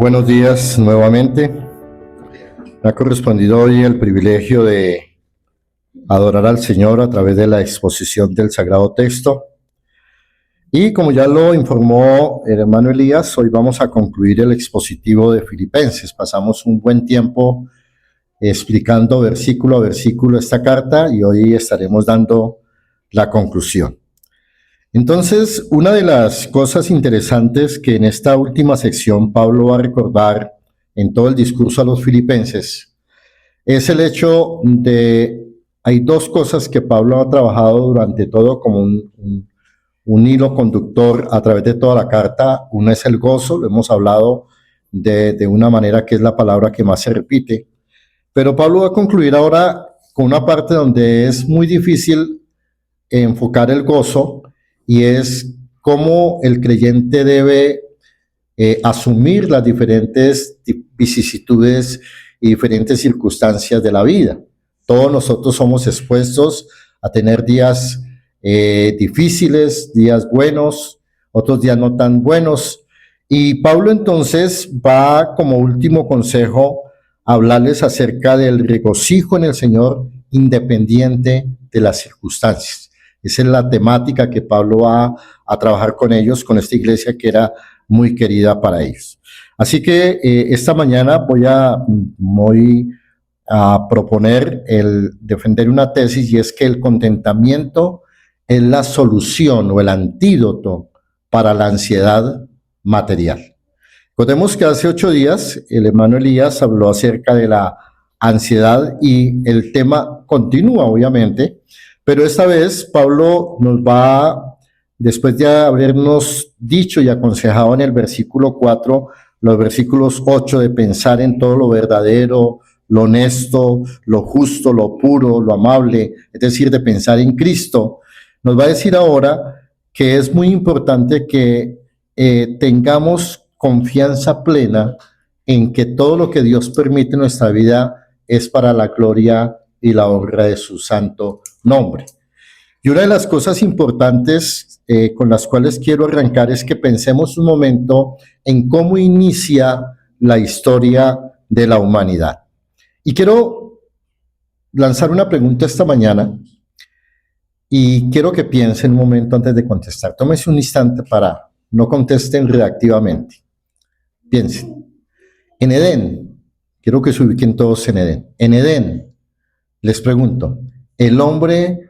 Buenos días nuevamente. Me ha correspondido hoy el privilegio de adorar al Señor a través de la exposición del Sagrado Texto. Y como ya lo informó el hermano Elías, hoy vamos a concluir el expositivo de Filipenses. Pasamos un buen tiempo explicando versículo a versículo esta carta y hoy estaremos dando la conclusión. Entonces, una de las cosas interesantes que en esta última sección Pablo va a recordar en todo el discurso a los filipenses es el hecho de, hay dos cosas que Pablo ha trabajado durante todo como un hilo conductor a través de toda la carta. Uno es el gozo, lo hemos hablado de una manera que es la palabra que más se repite, pero Pablo va a concluir ahora con una parte donde es muy difícil enfocar el gozo, y es cómo el creyente debe asumir las diferentes vicisitudes y diferentes circunstancias de la vida. Todos nosotros somos expuestos a tener días difíciles, días buenos, otros días no tan buenos. Y Pablo entonces va como último consejo a hablarles acerca del regocijo en el Señor independiente de las circunstancias. Esa es la temática que Pablo va a trabajar con ellos, con esta iglesia que era muy querida para ellos. Así que esta mañana voy a proponer el defender una tesis, y es que el contentamiento es la solución o el antídoto para la ansiedad material. Recordemos que hace 8 días el hermano Elías habló acerca de la ansiedad y el tema continúa, obviamente. Pero esta vez Pablo nos va, después de habernos dicho y aconsejado en el versículo 4, los versículos 8 de pensar en todo lo verdadero, lo honesto, lo justo, lo puro, lo amable, es decir, de pensar en Cristo, nos va a decir ahora que es muy importante que tengamos confianza plena en que todo lo que Dios permite en nuestra vida es para la gloria y la honra de su santo nombre. Y una de las cosas importantes con las cuales quiero arrancar es que pensemos un momento en cómo inicia la historia de la humanidad. Y quiero lanzar una pregunta esta mañana y quiero que piensen un momento antes de contestar. Tómense un instante para no contesten redactivamente. Piensen. En Edén, quiero que se ubiquen todos en Edén. En Edén, les pregunto, ¿el hombre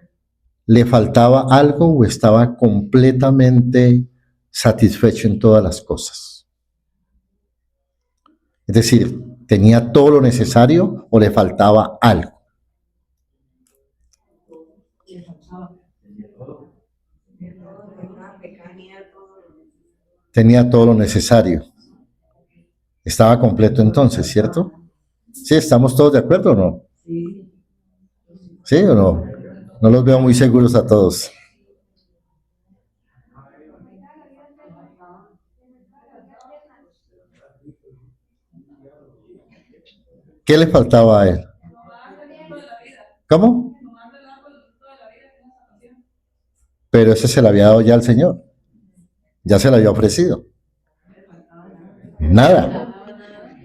le faltaba algo o estaba completamente satisfecho en todas las cosas? Es decir, ¿tenía todo lo necesario o le faltaba algo? Tenía todo lo necesario. Estaba completo entonces, ¿cierto? ¿Sí? ¿Estamos todos de acuerdo o no? ¿Sí o no? No los veo muy seguros a todos. ¿Qué le faltaba a él? ¿Cómo? Pero ese se le había dado ya al Señor. Ya se le había ofrecido. Nada.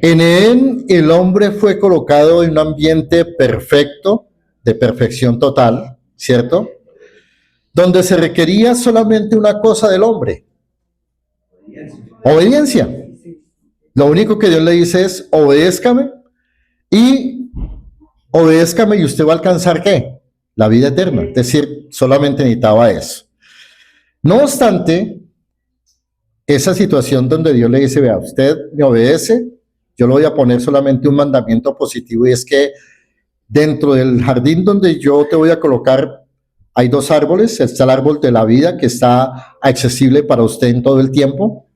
En él el hombre fue colocado en un ambiente perfecto, de perfección total, ¿cierto? Donde se requería solamente una cosa del hombre: obediencia. Lo único que Dios le dice es: obedézcame y usted va a alcanzar ¿qué? La vida eterna. Es decir, solamente necesitaba eso. No obstante, esa situación donde Dios le dice: vea, usted me obedece, yo le voy a poner solamente un mandamiento positivo, y es que dentro del jardín donde yo te voy a colocar hay 2 árboles. Está el árbol de la vida, que está accesible para usted en todo el tiempo.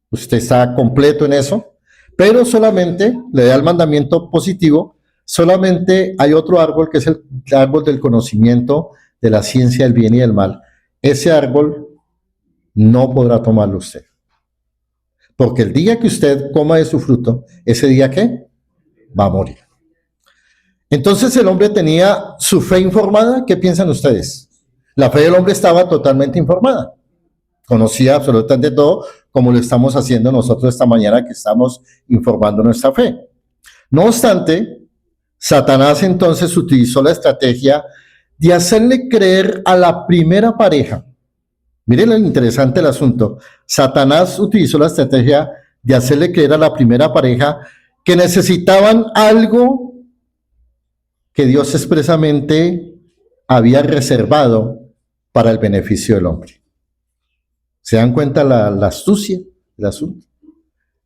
Usted está completo en eso, pero solamente le da el mandamiento positivo. Solamente hay otro árbol, que es el árbol del conocimiento de la ciencia del bien y del mal. Ese árbol no podrá tomarlo usted, porque el día que usted coma de su fruto, ese día ¿qué? Va a morir. Entonces el hombre tenía su fe informada. ¿Qué piensan ustedes? La fe del hombre estaba totalmente informada. conocía absolutamente todo, como lo estamos haciendo nosotros esta mañana que estamos informando nuestra fe. No obstante, Satanás entonces utilizó la estrategia de hacerle creer a la primera pareja. Miren lo interesante del asunto. Satanás utilizó la estrategia de hacerle creer a la primera pareja que necesitaban algo que Dios expresamente había reservado para el beneficio del hombre. ¿Se dan cuenta la astucia del asunto?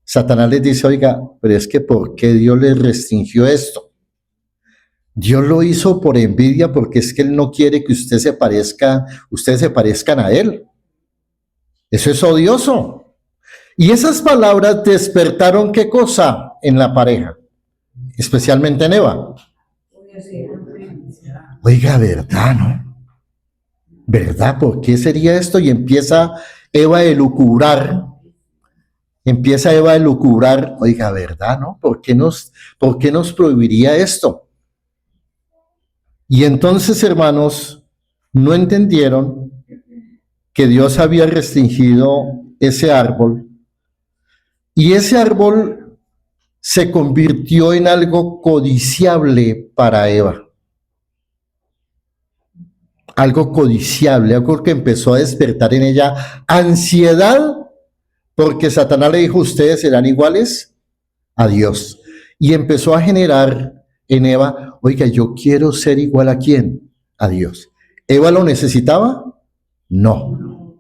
Satanás les dice, oiga, pero es que ¿por qué Dios les restringió esto? Dios lo hizo por envidia porque es que Él no quiere que ustedes se parezcan a Él. Eso es odioso. Y esas palabras despertaron ¿qué cosa en la pareja? Especialmente en Eva. Oiga, ¿verdad, no? ¿Verdad? ¿Por qué sería esto? Y empieza Eva a elucubrar. Oiga, ¿verdad, no? ¿Por qué nos prohibiría esto? Y entonces, hermanos, no entendieron que Dios había restringido ese árbol, y ese árbol se convirtió en algo codiciable para Eva. Algo codiciable, algo que empezó a despertar en ella ansiedad, porque Satanás le dijo, ustedes serán iguales a Dios. Y empezó a generar en Eva, oiga, yo quiero ser igual a ¿quién? A Dios. ¿Eva lo necesitaba? No.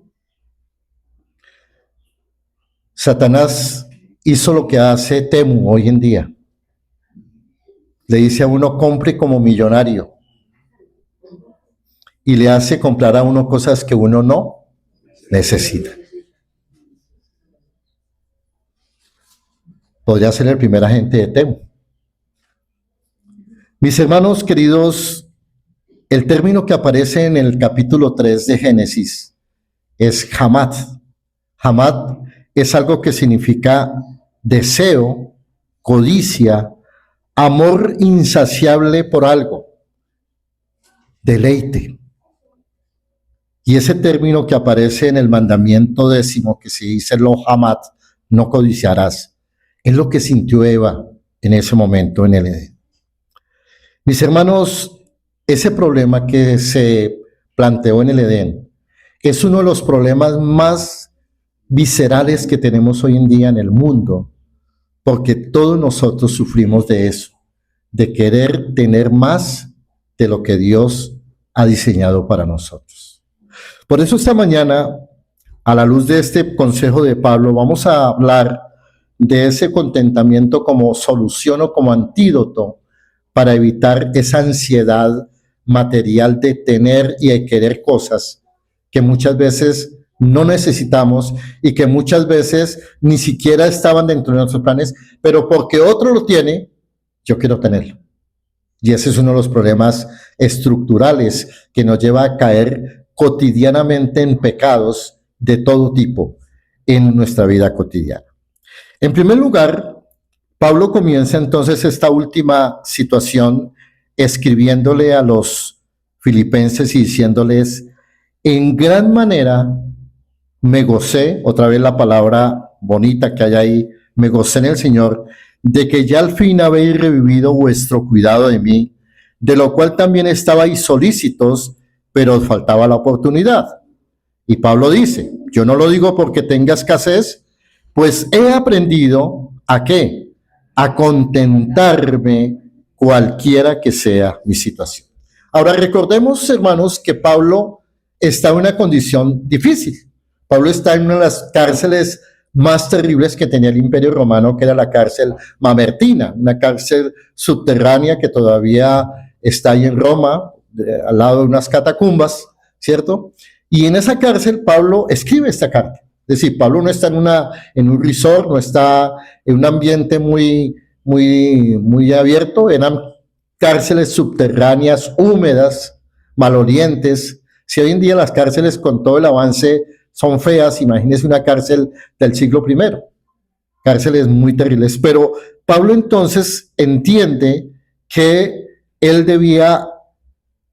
Satanás hizo lo que hace Temu hoy en día. Le dice a uno, compre como millonario. Y le hace comprar a uno cosas que uno no necesita. Podría ser el primer agente de Temu. Mis hermanos queridos, el término que aparece en el capítulo 3 de Génesis es Hamad. Hamad es algo que significa deseo, codicia, amor insaciable por algo, deleite. Y ese término que aparece en el mandamiento 10 que se dice lo Hamad, no codiciarás, es lo que sintió Eva en ese momento en el Edén. Mis hermanos, ese problema que se planteó en el Edén es uno de los problemas más viscerales que tenemos hoy en día en el mundo, porque todos nosotros sufrimos de eso, de querer tener más de lo que Dios ha diseñado para nosotros. Por eso esta mañana, a la luz de este consejo de Pablo, vamos a hablar de ese contentamiento como solución o como antídoto para evitar esa ansiedad material de tener y de querer cosas que muchas veces no necesitamos y que muchas veces ni siquiera estaban dentro de nuestros planes, pero porque otro lo tiene, yo quiero tenerlo. Y ese es uno de los problemas estructurales que nos lleva a caer cotidianamente en pecados de todo tipo en nuestra vida cotidiana. En primer lugar, Pablo comienza entonces esta última situación escribiéndole a los filipenses y diciéndoles, en gran manera me gocé, otra vez la palabra bonita que hay ahí, me gocé en el Señor, de que ya al fin habéis revivido vuestro cuidado de mí, de lo cual también estabais solícitos, pero os faltaba la oportunidad. Y Pablo dice, yo no lo digo porque tenga escasez, pues he aprendido ¿a qué? A contentarme cualquiera que sea mi situación. Ahora recordemos, hermanos, que Pablo está en una condición difícil. Pablo está en una de las cárceles más terribles que tenía el Imperio Romano, que era la cárcel Mamertina, una cárcel subterránea que todavía está ahí en Roma, al lado de unas catacumbas, ¿cierto? Y en esa cárcel Pablo escribe esta carta. Es decir, Pablo no está en un resort, no está en un ambiente muy abierto, eran cárceles subterráneas, húmedas, malolientes. Si hoy en día las cárceles con todo el avance son feas, imagínense una cárcel del siglo I, cárceles muy terribles. Pero Pablo entonces entiende que él debía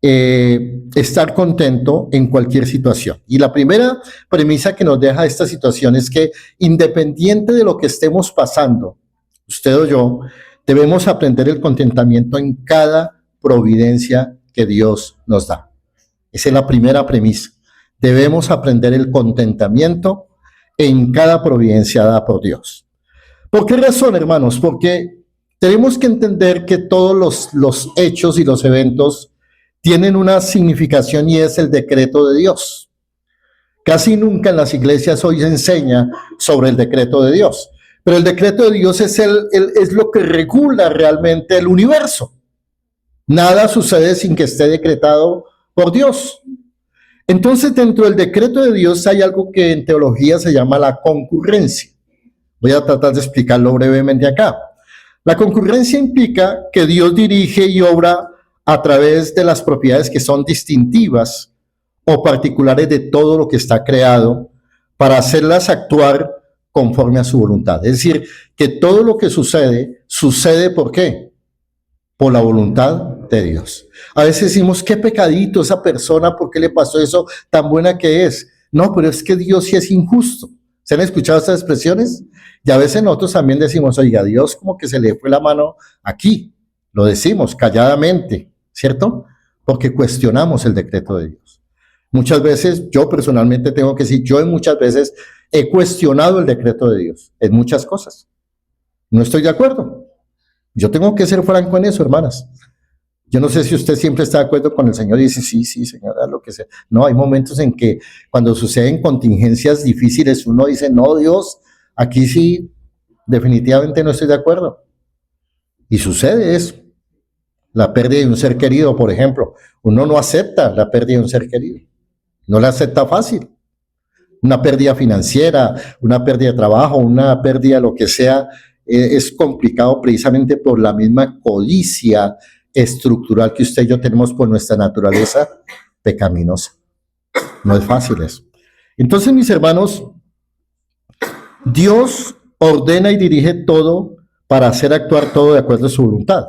estar contento en cualquier situación. Y la primera premisa que nos deja esta situación es que independiente de lo que estemos pasando, usted o yo, debemos aprender el contentamiento en cada providencia que Dios nos da. Esa es la primera premisa. Debemos aprender el contentamiento en cada providencia dada por Dios. ¿Por qué razón, hermanos? Porque tenemos que entender que todos los hechos y los eventos tienen una significación y es el decreto de Dios. Casi nunca en las iglesias hoy se enseña sobre el decreto de Dios, pero el decreto de Dios es lo que regula realmente el universo. Nada sucede sin que esté decretado por Dios. Entonces, dentro del decreto de Dios hay algo que en teología se llama la concurrencia. Voy a tratar de explicarlo brevemente acá. La concurrencia implica que Dios dirige y obra a través de las propiedades que son distintivas o particulares de todo lo que está creado para hacerlas actuar conforme a su voluntad. Es decir, que todo lo que sucede, sucede ¿por qué? Por la voluntad de Dios. A veces decimos, qué pecadito esa persona, ¿por qué le pasó eso tan buena que es? No, pero es que Dios sí es injusto. ¿Se han escuchado estas expresiones? Y a veces nosotros también decimos, oiga, Dios como que se le fue la mano aquí. Lo decimos calladamente, ¿cierto? Porque cuestionamos el decreto de Dios. Muchas veces, yo personalmente tengo que decir, yo muchas veces he cuestionado el decreto de Dios en muchas cosas. No estoy de acuerdo. Yo tengo que ser franco en eso, hermanas. Yo no sé si usted siempre está de acuerdo con el Señor y dice, sí, Señor, lo que sea. No, hay momentos en que cuando suceden contingencias difíciles, uno dice, no, Dios, aquí sí, definitivamente no estoy de acuerdo. Y sucede eso. La pérdida de un ser querido, por ejemplo. Uno no acepta la pérdida de un ser querido. No la acepta fácil. Una pérdida financiera, una pérdida de trabajo, una pérdida de lo que sea, es complicado precisamente por la misma codicia estructural que usted y yo tenemos por nuestra naturaleza pecaminosa. No es fácil eso. Entonces, mis hermanos, Dios ordena y dirige todo para hacer actuar todo de acuerdo a su voluntad.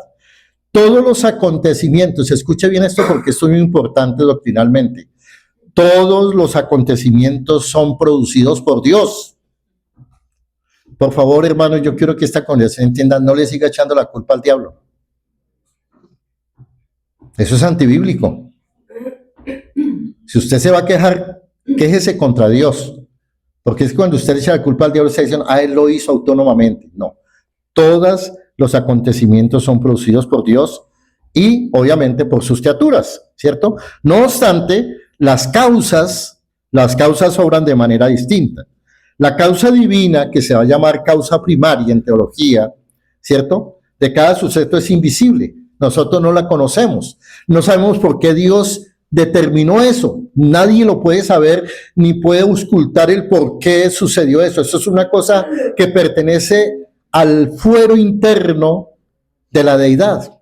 Todos los acontecimientos, escuche bien esto porque esto es muy importante doctrinalmente, todos los acontecimientos son producidos por Dios. Por favor, hermanos, yo quiero que esta congregación entienda, no le siga echando la culpa al diablo. Eso es antibíblico. Si usted se va a quejar, quéjese contra Dios. Porque es cuando usted echa la culpa al diablo, está diciendo, él lo hizo autónomamente. No. Todos los acontecimientos son producidos por Dios y obviamente por sus criaturas, ¿cierto? No obstante, las causas obran de manera distinta. La causa divina, que se va a llamar causa primaria en teología, ¿cierto? De cada suceso es invisible. Nosotros no la conocemos. No sabemos por qué Dios determinó eso. Nadie lo puede saber ni puede auscultar el por qué sucedió eso. Eso es una cosa que pertenece al fuero interno de la deidad.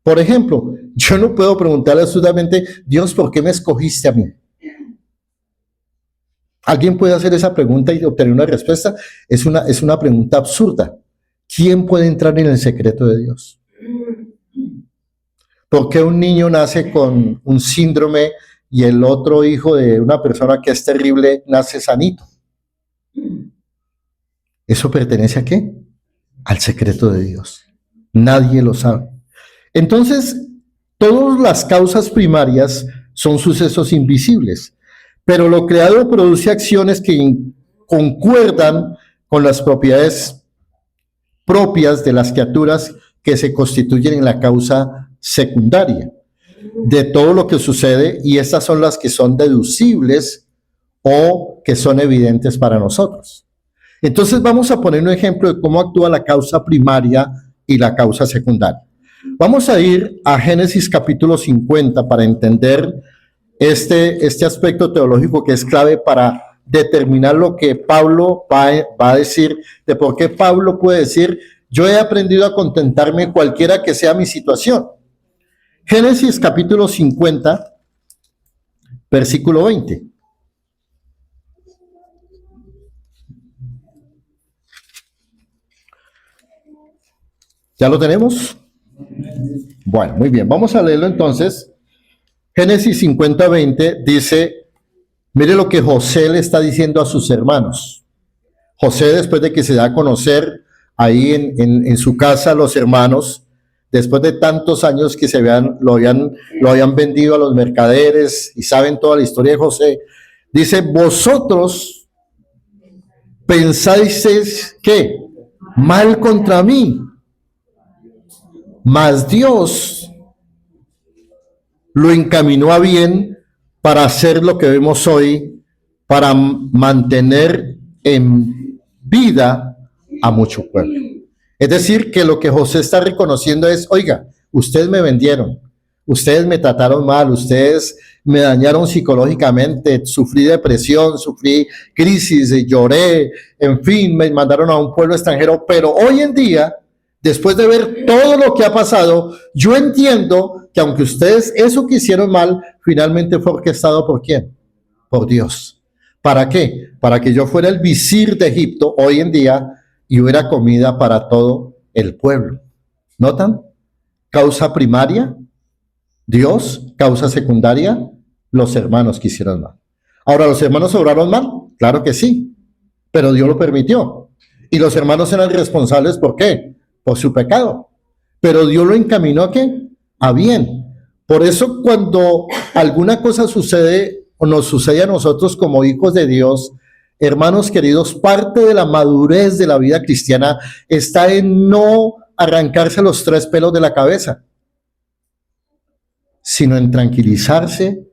Por ejemplo, yo no puedo preguntarle absolutamente, Dios, ¿por qué me escogiste a mí? ¿Alguien puede hacer esa pregunta y obtener una respuesta? Es una pregunta absurda. ¿Quién puede entrar en el secreto de Dios? ¿Por qué un niño nace con un síndrome y el otro hijo de una persona que es terrible nace sanito? ¿Eso pertenece a qué? Al secreto de Dios. Nadie lo sabe. Entonces, todas las causas primarias son sucesos invisibles, pero lo creado produce acciones que concuerdan con las propiedades propias de las criaturas que se constituyen en la causa secundaria de todo lo que sucede, y estas son las que son deducibles o que son evidentes para nosotros. Entonces vamos a poner un ejemplo de cómo actúa la causa primaria y la causa secundaria. Vamos a ir a Génesis capítulo 50 para entender este aspecto teológico que es clave para determinar lo que Pablo va a decir, de por qué Pablo puede decir, yo he aprendido a contentarme cualquiera que sea mi situación. Génesis capítulo 50, versículo 20. ¿Ya lo tenemos? Bueno, muy bien, vamos a leerlo entonces. Génesis 50:20 dice, mire lo que José le está diciendo a sus hermanos. José, después de que se da a conocer ahí en su casa a los hermanos, después de tantos años que lo habían vendido a los mercaderes y saben toda la historia de José, dice, vosotros pensáis que mal contra mí, mas Dios lo encaminó a bien para hacer lo que vemos hoy, para mantener en vida a mucho pueblo. Es decir, que lo que José está reconociendo es, oiga, ustedes me vendieron, ustedes me trataron mal, ustedes me dañaron psicológicamente, sufrí depresión, sufrí crisis, lloré, en fin, me mandaron a un pueblo extranjero, pero hoy en día, después de ver todo lo que ha pasado, yo entiendo que aunque ustedes eso que hicieron mal, finalmente fue orquestado ¿por quién? Por Dios. ¿Para qué? Para que yo fuera el visir de Egipto hoy en día y hubiera comida para todo el pueblo. ¿Notan? Causa primaria, Dios. Causa secundaria, los hermanos que hicieron mal. Ahora, ¿los hermanos obraron mal? Claro que sí, pero Dios lo permitió. Y los hermanos eran responsables, ¿por qué? Por su pecado. Pero Dios lo encaminó ¿a qué? A bien. Por eso cuando alguna cosa sucede o nos sucede a nosotros como hijos de Dios, hermanos queridos, parte de la madurez de la vida cristiana está en no arrancarse los 3 pelos de la cabeza, sino en tranquilizarse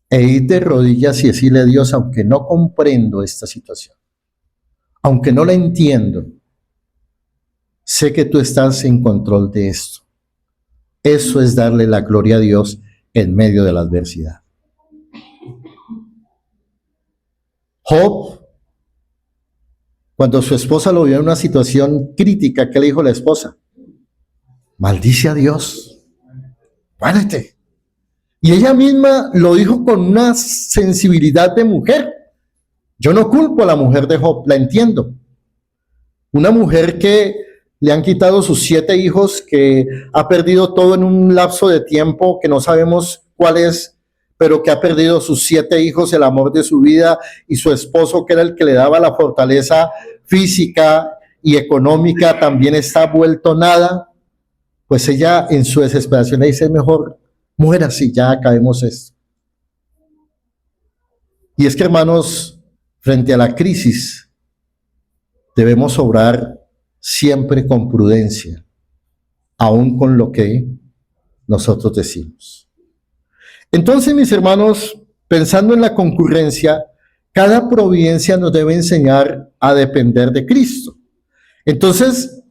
e ir de rodillas y decirle a Dios, aunque no comprendo esta situación, aunque no la entiendo, sé que tú estás en control de esto. Eso es darle la gloria a Dios en medio de la adversidad. Job, cuando su esposa lo vio en una situación crítica, ¿qué le dijo la esposa? Maldice a Dios, muérete. Y ella misma lo dijo con una sensibilidad de mujer. Yo no culpo a la mujer de Job, la entiendo. Una mujer que le han quitado sus 7 hijos, que ha perdido todo en un lapso de tiempo que no sabemos cuál es, pero que ha perdido sus 7 hijos, el amor de su vida, y su esposo, que era el que le daba la fortaleza física y económica, también está vuelto nada. Pues ella en su desesperación le dice, mejor muérase y ya acabemos esto. Y es que, hermanos, frente a la crisis, debemos obrar siempre con prudencia, aún con lo que nosotros decimos. Entonces, mis hermanos, pensando en la concurrencia, cada providencia nos debe enseñar a depender de Cristo. Entonces,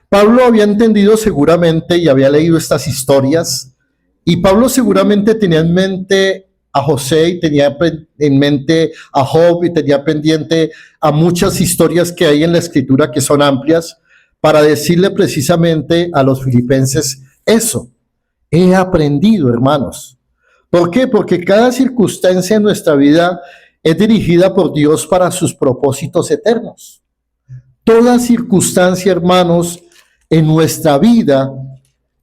Pablo había entendido seguramente y había leído estas historias, y Pablo seguramente tenía en mente a José y tenía en mente a Job y tenía pendiente a muchas historias que hay en la Escritura que son amplias, para decirle precisamente a los filipenses eso. He aprendido, hermanos. ¿Por qué? Porque cada circunstancia en nuestra vida es dirigida por Dios para sus propósitos eternos. Toda circunstancia, hermanos, en nuestra vida,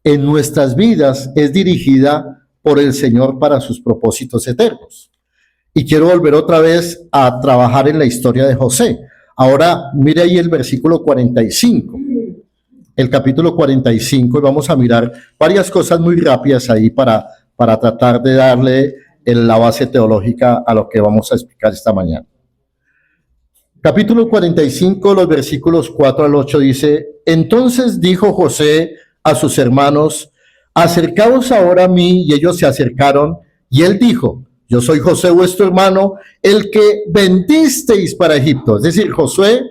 en nuestras vidas, es dirigida por el Señor para sus propósitos eternos. Y quiero volver otra vez a trabajar en la historia de José. Ahora, mire ahí el versículo 45. El capítulo 45, y vamos a mirar varias cosas muy rápidas ahí para tratar de darle la base teológica a lo que vamos a explicar esta mañana. Capítulo 45, los versículos 4 al 8 dice, entonces dijo José a sus hermanos, acercaos ahora a mí, y ellos se acercaron, y él dijo, yo soy José vuestro hermano, el que vendisteis para Egipto. Es decir, José,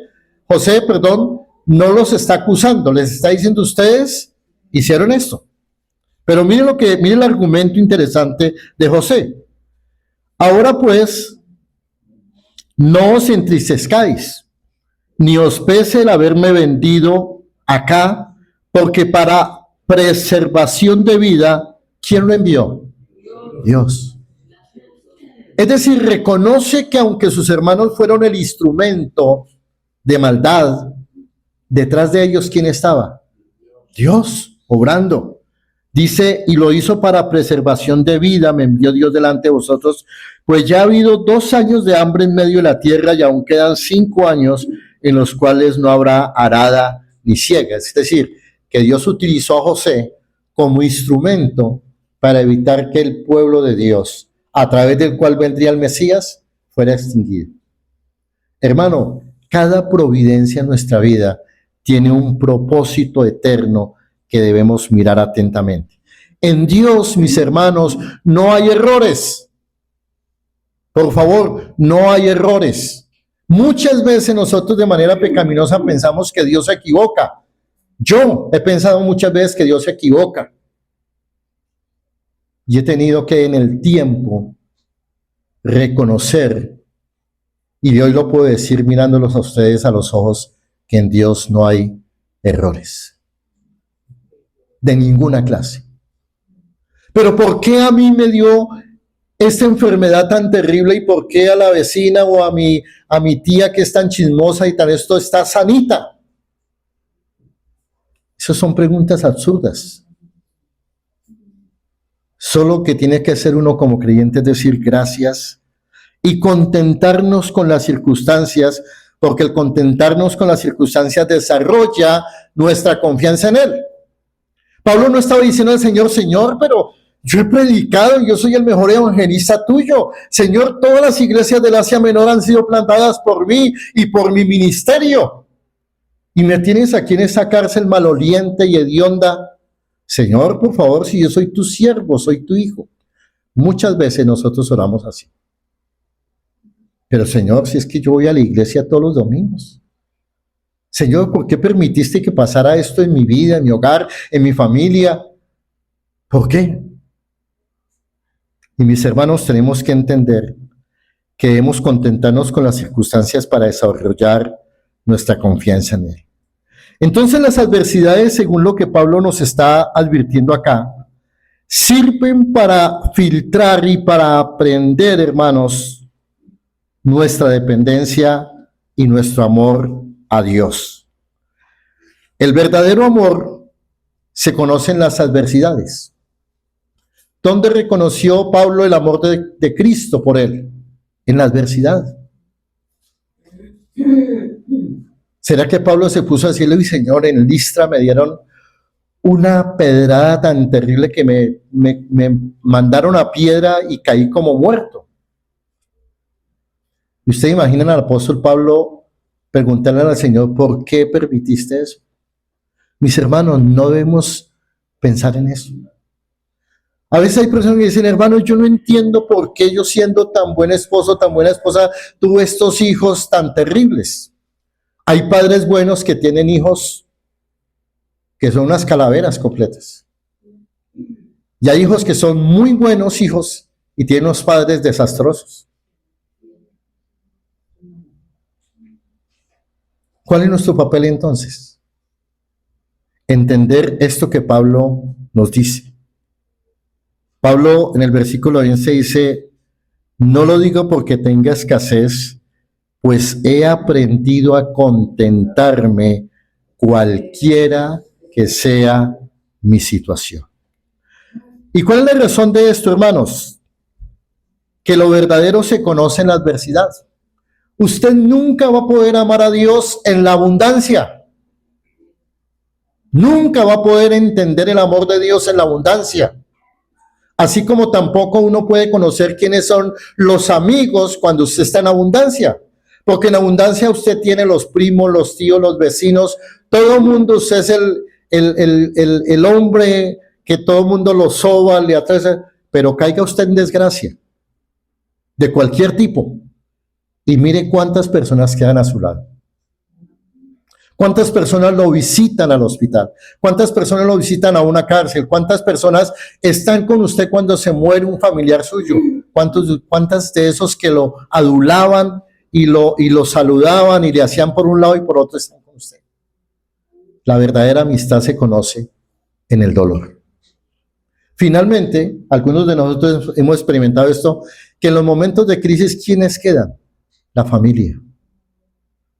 no los está acusando, les está diciendo, ustedes hicieron esto. Pero mire el argumento interesante de José. Ahora pues, no os entristezcáis, ni os pese el haberme vendido acá, porque para preservación de vida, ¿quién lo envió? Dios. Es decir, reconoce que aunque sus hermanos fueron el instrumento de maldad, detrás de ellos, ¿quién estaba? Dios, obrando. Dice, y lo hizo para preservación de vida, me envió Dios delante de vosotros, pues ya ha habido 2 años de hambre en medio de la tierra y aún quedan 5 años en los cuales no habrá arada ni siega. Es decir, que Dios utilizó a José como instrumento para evitar que el pueblo de Dios, a través del cual vendría el Mesías, fuera extinguido. Hermano, cada providencia en nuestra vida tiene un propósito eterno que debemos mirar atentamente. En Dios, mis hermanos, no hay errores. Por favor, no hay errores. Muchas veces nosotros de manera pecaminosa pensamos que Dios se equivoca. Yo he pensado muchas veces que Dios se equivoca. Y he tenido que en el tiempo reconocer, y hoy lo puedo decir mirándolos a ustedes a los ojos, que en Dios no hay errores. De ninguna clase. Pero ¿por qué a mí me dio esta enfermedad tan terrible y por qué a la vecina o a mi tía que es tan chismosa y tan esto está sanita? Esas son preguntas absurdas. Solo que tiene que hacer uno como creyente es decir gracias y contentarnos con las circunstancias, porque el contentarnos con las circunstancias desarrolla nuestra confianza en Él. Pablo no estaba diciendo al Señor, Señor, pero yo he predicado y yo soy el mejor evangelista tuyo. Señor, todas las iglesias del Asia Menor han sido plantadas por mí y por mi ministerio. Y me tienes aquí en esa cárcel maloliente y hedionda. Señor, por favor, si yo soy tu siervo, soy tu hijo. Muchas veces nosotros oramos así. Pero Señor, si es que yo voy a la iglesia todos los domingos. Señor, ¿por qué permitiste que pasara esto en mi vida, en mi hogar, en mi familia? ¿Por qué? Y mis hermanos, tenemos que entender que debemos contentarnos con las circunstancias para desarrollar nuestra confianza en Él. Entonces las adversidades, según lo que Pablo nos está advirtiendo acá, sirven para filtrar y para aprender, hermanos, nuestra dependencia y nuestro amor a Dios. El verdadero amor se conoce en las adversidades. ¿Dónde reconoció Pablo el amor de Cristo por él? En la adversidad. ¿Será que Pablo se puso a decirle, Señor, en Listra me dieron una pedrada tan terrible que me mandaron a piedra y caí como muerto? ¿Y ustedes imaginan al apóstol Pablo preguntarle al Señor, ¿por qué permitiste eso? Mis hermanos, no debemos pensar en eso. A veces hay personas que dicen, hermano, yo no entiendo por qué yo siendo tan buen esposo, tan buena esposa, tuve estos hijos tan terribles. Hay padres buenos que tienen hijos que son unas calaveras completas. Y hay hijos que son muy buenos hijos y tienen unos padres desastrosos. ¿Cuál es nuestro papel entonces? Entender esto que Pablo nos dice. Pablo en el versículo 11 dice, no lo digo porque tenga escasez, pues he aprendido a contentarme cualquiera que sea mi situación. ¿Y cuál es la razón de esto, hermanos? Que lo verdadero se conoce en la adversidad. Usted nunca va a poder amar a Dios en la abundancia. Nunca va a poder entender el amor de Dios en la abundancia. Así como tampoco uno puede conocer quiénes son los amigos cuando usted está en abundancia. Porque en abundancia usted tiene los primos, los tíos, los vecinos, todo el mundo. Usted es el hombre que todo el mundo lo soba, le atrasa, pero caiga usted en desgracia de cualquier tipo y mire cuántas personas quedan a su lado. ¿Cuántas personas lo visitan al hospital? ¿Cuántas personas lo visitan a una cárcel? ¿Cuántas personas están con usted cuando se muere un familiar suyo? ¿Cuántas de esos que lo adulaban y lo saludaban y le hacían por un lado y por otro están con usted? La verdadera amistad se conoce en el dolor. Finalmente, algunos de nosotros hemos experimentado esto, que en los momentos de crisis, ¿quiénes quedan? La familia,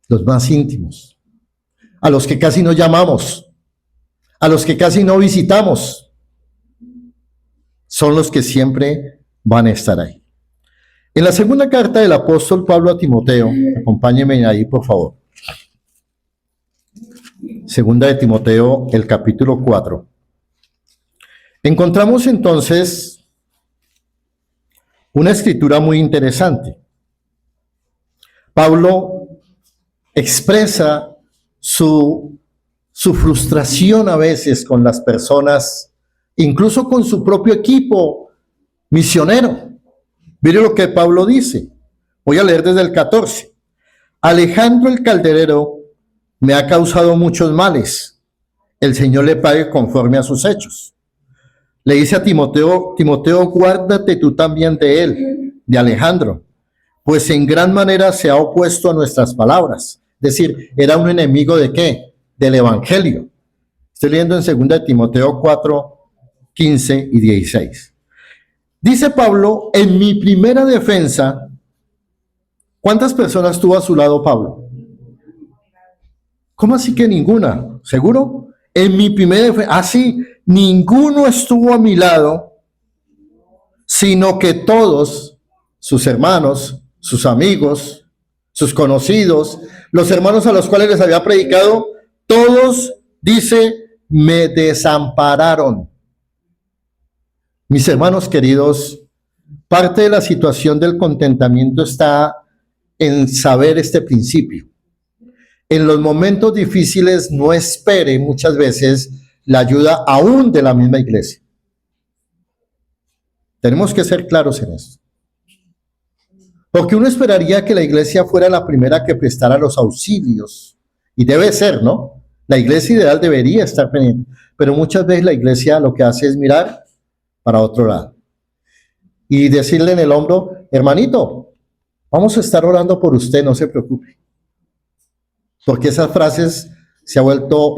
los más íntimos. A los que casi no llamamos, a los que casi no visitamos. son los que siempre van a estar ahí. En la segunda carta del apóstol Pablo a Timoteo, acompáñenme ahí por favor. Segunda de Timoteo, el capítulo 4. Encontramos entonces una escritura muy interesante. Pablo expresa su frustración a veces con las personas, incluso con su propio equipo misionero. Mire lo que Pablo dice. Voy a leer desde el 14. Alejandro el calderero me ha causado muchos males. El Señor le pague conforme a sus hechos. Le dice a Timoteo, Timoteo, guárdate tú también de él, de Alejandro, pues en gran manera se ha opuesto a nuestras palabras. Es decir, era un enemigo ¿de qué? Del evangelio. Estoy leyendo en 2 Timoteo 4, 15 y 16. Dice Pablo, en mi primera defensa, ¿cuántas personas tuvo a su lado Pablo? ¿Cómo así que ninguna? ¿Seguro? En mi primera defensa, sí, ninguno estuvo a mi lado, sino que todos, sus hermanos, sus amigos, sus conocidos, los hermanos a los cuales les había predicado, todos, dice, me desampararon. Mis hermanos queridos, parte de la situación del contentamiento está en saber este principio. En los momentos difíciles no espere muchas veces la ayuda aún de la misma iglesia. Tenemos que ser claros en esto. Porque uno esperaría que la iglesia fuera la primera que prestara los auxilios. Y debe ser, ¿no? La iglesia ideal debería estar pendiente. Pero muchas veces la iglesia lo que hace es mirar para otro lado. Y decirle en el hombro, hermanito, vamos a estar orando por usted, no se preocupe. Porque esas frases se ha vuelto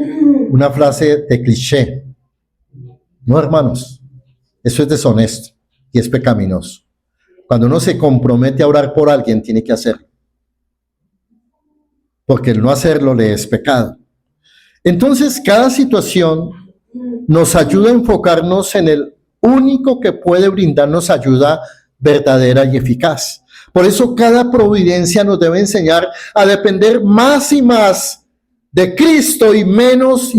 una frase de cliché. No, hermanos, eso es deshonesto y es pecaminoso. Cuando uno se compromete a orar por alguien, tiene que hacerlo. Porque el no hacerlo le es pecado. Entonces, cada situación nos ayuda a enfocarnos en el único que puede brindarnos ayuda verdadera y eficaz. Por eso cada providencia nos debe enseñar a depender más y más de Cristo y menos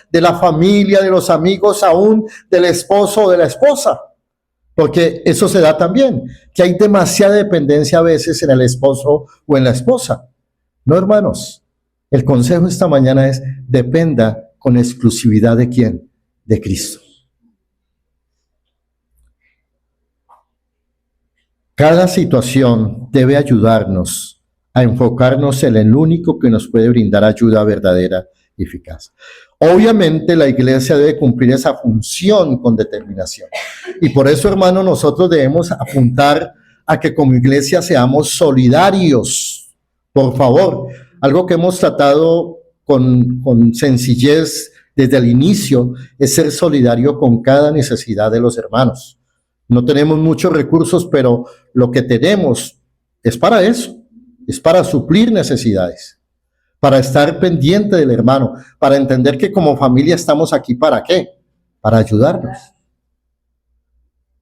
de la familia, de los amigos, aún del esposo o de la esposa. Porque eso se da también, que hay demasiada dependencia a veces en el esposo o en la esposa. No, hermanos, el consejo esta mañana es, dependa con exclusividad ¿de quién? De Cristo. Cada situación debe ayudarnos a enfocarnos en el único que nos puede brindar ayuda verdadera y eficaz. Obviamente la iglesia debe cumplir esa función con determinación. Y por eso, hermano, nosotros debemos apuntar a que como iglesia seamos solidarios. Por favor, algo que hemos tratado con sencillez desde el inicio es ser solidario con cada necesidad de los hermanos. No tenemos muchos recursos, pero lo que tenemos es para eso, es para suplir necesidades, para estar pendiente del hermano, para entender que como familia estamos aquí ¿para qué? Para ayudarnos.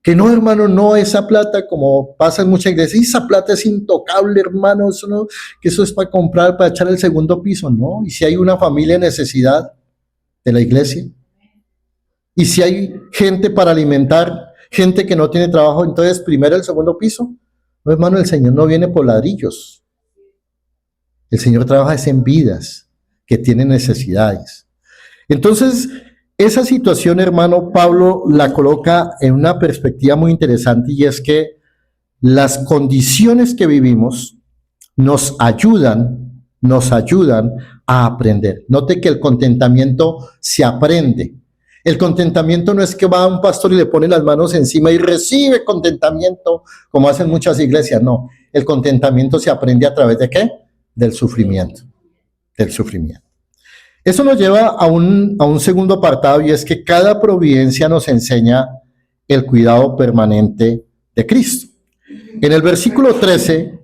Que no, hermano, no esa plata, como pasa en muchas iglesias, esa plata es intocable, hermano, eso no, que eso es para comprar, para echar el segundo piso, no. Y si hay una familia en necesidad de la iglesia, y si hay gente para alimentar, gente que no tiene trabajo, entonces primero el segundo piso. No, hermano, el Señor no viene por ladrillos. El Señor trabaja en vidas que tienen necesidades. Entonces, esa situación, hermano, Pablo la coloca en una perspectiva muy interesante y es que las condiciones que vivimos nos ayudan a aprender. Note que el contentamiento se aprende. El contentamiento no es que va a un pastor y le pone las manos encima y recibe contentamiento, como hacen muchas iglesias, no. El contentamiento se aprende a través de ¿qué? Del sufrimiento. Eso nos lleva a un segundo apartado y es que cada providencia nos enseña el cuidado permanente de Cristo. En el versículo 13,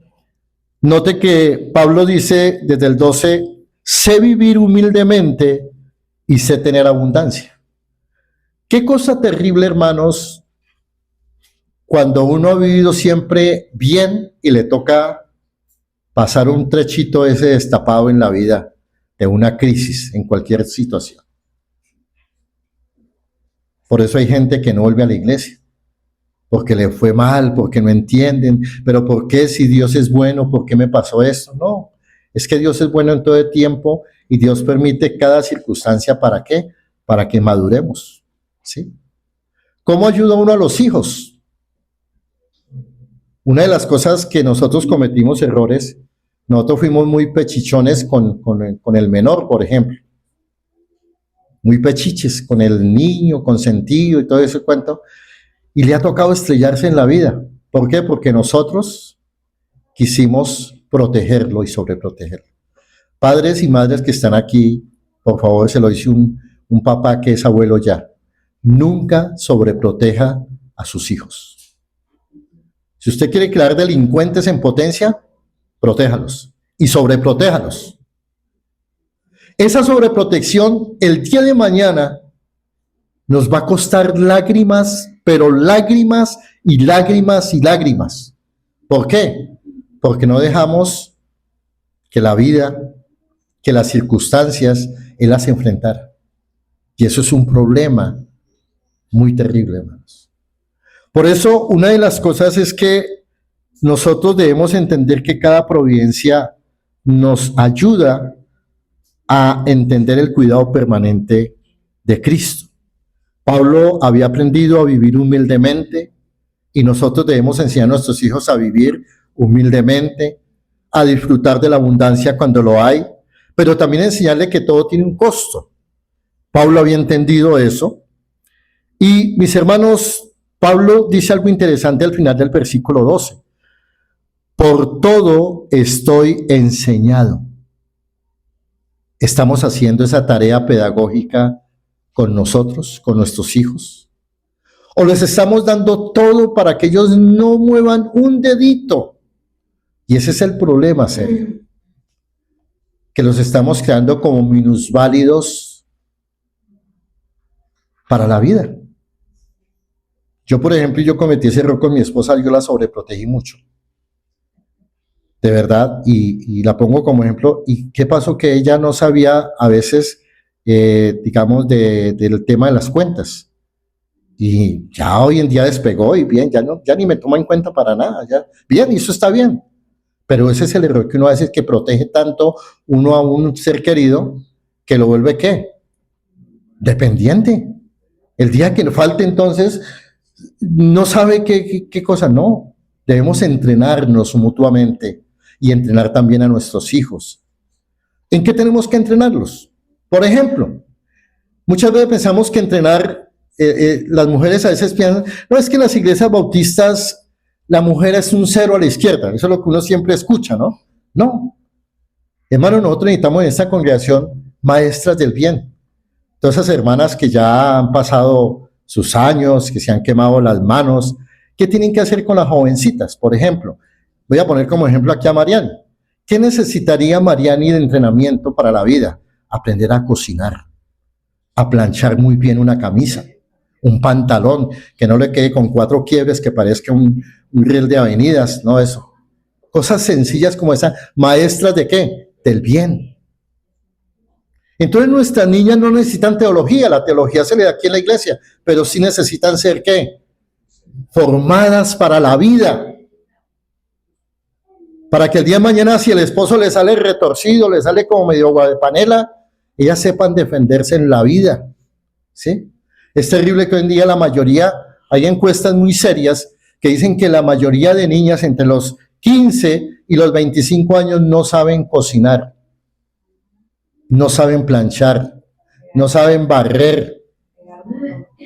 note que Pablo dice desde el 12, sé vivir humildemente y sé tener abundancia. Qué cosa terrible, hermanos, cuando uno ha vivido siempre bien y le toca pasar un trechito ese destapado en la vida de una crisis en cualquier situación. Por eso hay gente que no vuelve a la iglesia, porque le fue mal, porque no entienden, pero ¿por qué si Dios es bueno, por qué me pasó esto? No, es que Dios es bueno en todo el tiempo y Dios permite cada circunstancia, ¿para qué? Para que maduremos, ¿sí? ¿Cómo ayuda uno a los hijos? Una de las cosas que nosotros cometimos errores, nosotros fuimos muy pechichones con el menor, por ejemplo. Muy pechiches con el niño, consentido y todo ese cuento. Y le ha tocado estrellarse en la vida. ¿Por qué? Porque nosotros quisimos protegerlo y sobreprotegerlo. Padres y madres que están aquí, por favor, se lo dice un papá que es abuelo ya. Nunca sobreproteja a sus hijos. Si usted quiere crear delincuentes en potencia, protéjalos y sobreprotéjalos. Esa sobreprotección el día de mañana nos va a costar lágrimas, pero lágrimas y lágrimas y lágrimas. ¿Por qué? Porque no dejamos que la vida, que las circunstancias, Él las enfrentara. Y eso es un problema muy terrible, hermanos. Por eso, una de las cosas es que nosotros debemos entender que cada providencia nos ayuda a entender el cuidado permanente de Cristo. Pablo había aprendido a vivir humildemente y nosotros debemos enseñar a nuestros hijos a vivir humildemente, a disfrutar de la abundancia cuando lo hay, pero también enseñarle que todo tiene un costo. Pablo había entendido eso. Y mis hermanos, Pablo dice algo interesante al final del versículo 12. Por todo estoy enseñado. ¿Estamos haciendo esa tarea pedagógica con nosotros, con nuestros hijos? ¿O les estamos dando todo para que ellos no muevan un dedito? Y ese es el problema, serio. Que los estamos creando como minusválidos para la vida. Yo, por ejemplo, yo cometí ese error con mi esposa, yo la sobreprotegí mucho. De verdad, y la pongo como ejemplo. ¿Y qué pasó? Que ella no sabía a veces, digamos, del tema de las cuentas. Y ya hoy en día despegó y bien, ya ni me toma en cuenta para nada. Ya, bien, y eso está bien. Pero ese es el error que uno hace, que protege tanto uno a un ser querido que lo vuelve, ¿qué? Dependiente. El día que le falte, entonces, no sabe qué cosa. No, debemos entrenarnos mutuamente y entrenar también a nuestros hijos. ¿En qué tenemos que entrenarlos? Por ejemplo, muchas veces pensamos que entrenar, las mujeres a veces piensan, no, es que en las iglesias bautistas la mujer es un cero a la izquierda. Eso es lo que uno siempre escucha, ¿no? No. Hermano, nosotros necesitamos en esta congregación maestras del bien. Todas esas hermanas que ya han pasado sus años, que se han quemado las manos, ¿qué tienen que hacer con las jovencitas? Por ejemplo, voy a poner como ejemplo aquí a Mariani. ¿Qué necesitaría Mariani de entrenamiento para la vida? Aprender a cocinar, a planchar muy bien una camisa, un pantalón, que no le quede con 4 quiebres, que parezca un riel de avenidas, no eso. Cosas sencillas como esa. ¿Maestras de qué? Del bien. Entonces nuestras niñas no necesitan teología, la teología se le da aquí en la iglesia, pero sí necesitan ser, ¿qué? Formadas para la vida. Para que el día de mañana, si el esposo le sale retorcido, le sale como medio guadepanela, ellas sepan defenderse en la vida, ¿sí? Es terrible que hoy en día la mayoría, hay encuestas muy serias que dicen que la mayoría de niñas entre los 15 y los 25 años no saben cocinar, no saben planchar, no saben barrer,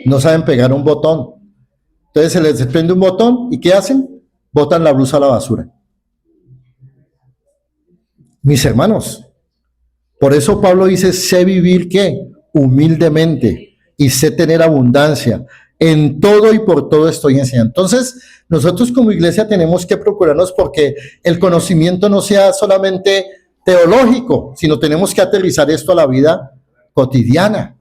no saben pegar un botón. Entonces se les desprende un botón y ¿qué hacen? Botan la blusa a la basura. Mis hermanos, por eso Pablo dice, sé vivir, ¿qué? Humildemente, y sé tener abundancia. En todo y por todo estoy enseñando. Entonces, nosotros como iglesia tenemos que procurarnos porque el conocimiento no sea solamente teológico, sino tenemos que aterrizar esto a la vida cotidiana.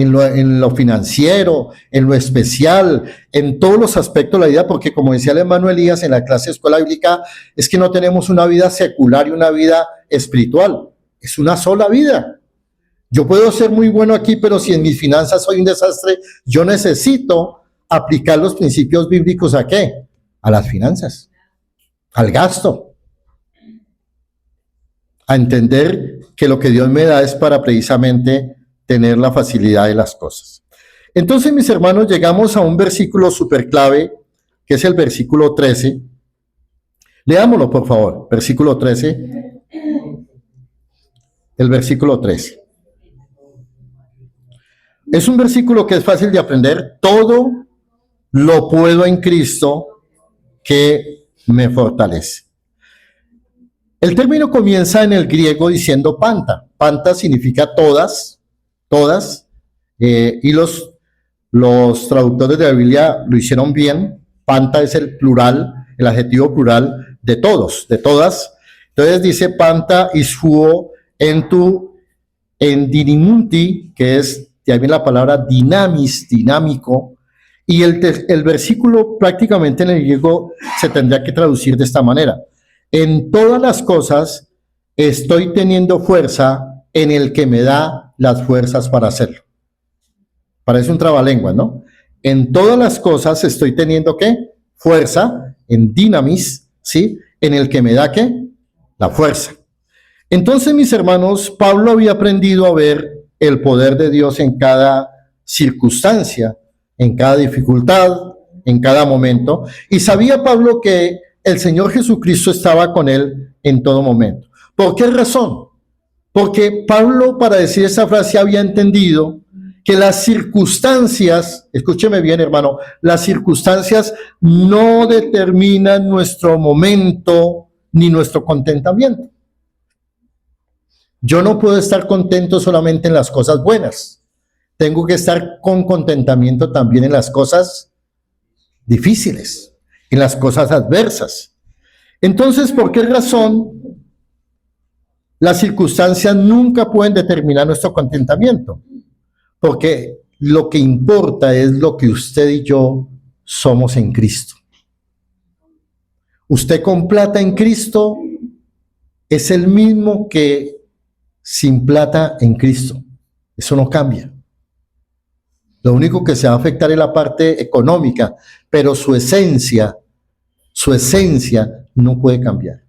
en lo financiero, en lo especial, en todos los aspectos de la vida, porque como decía el hermano Elías en la clase de escuela bíblica, es que no tenemos una vida secular y una vida espiritual, es una sola vida. Yo puedo ser muy bueno aquí, pero si en mis finanzas soy un desastre, yo necesito aplicar los principios bíblicos ¿a qué? A las finanzas, al gasto, a entender que lo que Dios me da es para precisamente tener la facilidad de las cosas. Entonces, mis hermanos, llegamos a un versículo súper clave, que es el versículo 13. Leámoslo, por favor, versículo 13. El versículo 13. Es un versículo que es fácil de aprender. Todo lo puedo en Cristo que me fortalece. El término comienza en el griego diciendo panta. Panta significa todas, y los traductores de la Biblia lo hicieron bien. Panta es el plural, el adjetivo plural de todos, de todas. Entonces dice panta ishuo en dinimunti, que es, de ahí viene la palabra dinamis, dinámico, y el versículo prácticamente en el griego se tendría que traducir de esta manera: en todas las cosas estoy teniendo fuerza en el que me da las fuerzas para hacerlo. Parece un trabalengua, ¿no? En todas las cosas estoy teniendo, ¿qué? Fuerza, en dinamis, ¿sí? En el que me da, ¿qué? La fuerza. Entonces, mis hermanos, Pablo había aprendido a ver el poder de Dios en cada circunstancia, en cada dificultad, en cada momento, y sabía Pablo que el Señor Jesucristo estaba con él en todo momento. ¿Por qué razón? Porque Pablo, para decir esa frase, había entendido que las circunstancias, escúcheme bien, hermano, las circunstancias no determinan nuestro momento ni nuestro contentamiento. Yo no puedo estar contento solamente en las cosas buenas. Tengo que estar con contentamiento también en las cosas difíciles, en las cosas adversas. Entonces, ¿por qué razón las circunstancias nunca pueden determinar nuestro contentamiento? Porque lo que importa es lo que usted y yo somos en Cristo. Usted con plata en Cristo es el mismo que sin plata en Cristo. Eso no cambia. Lo único que se va a afectar es la parte económica, pero su esencia no puede cambiar.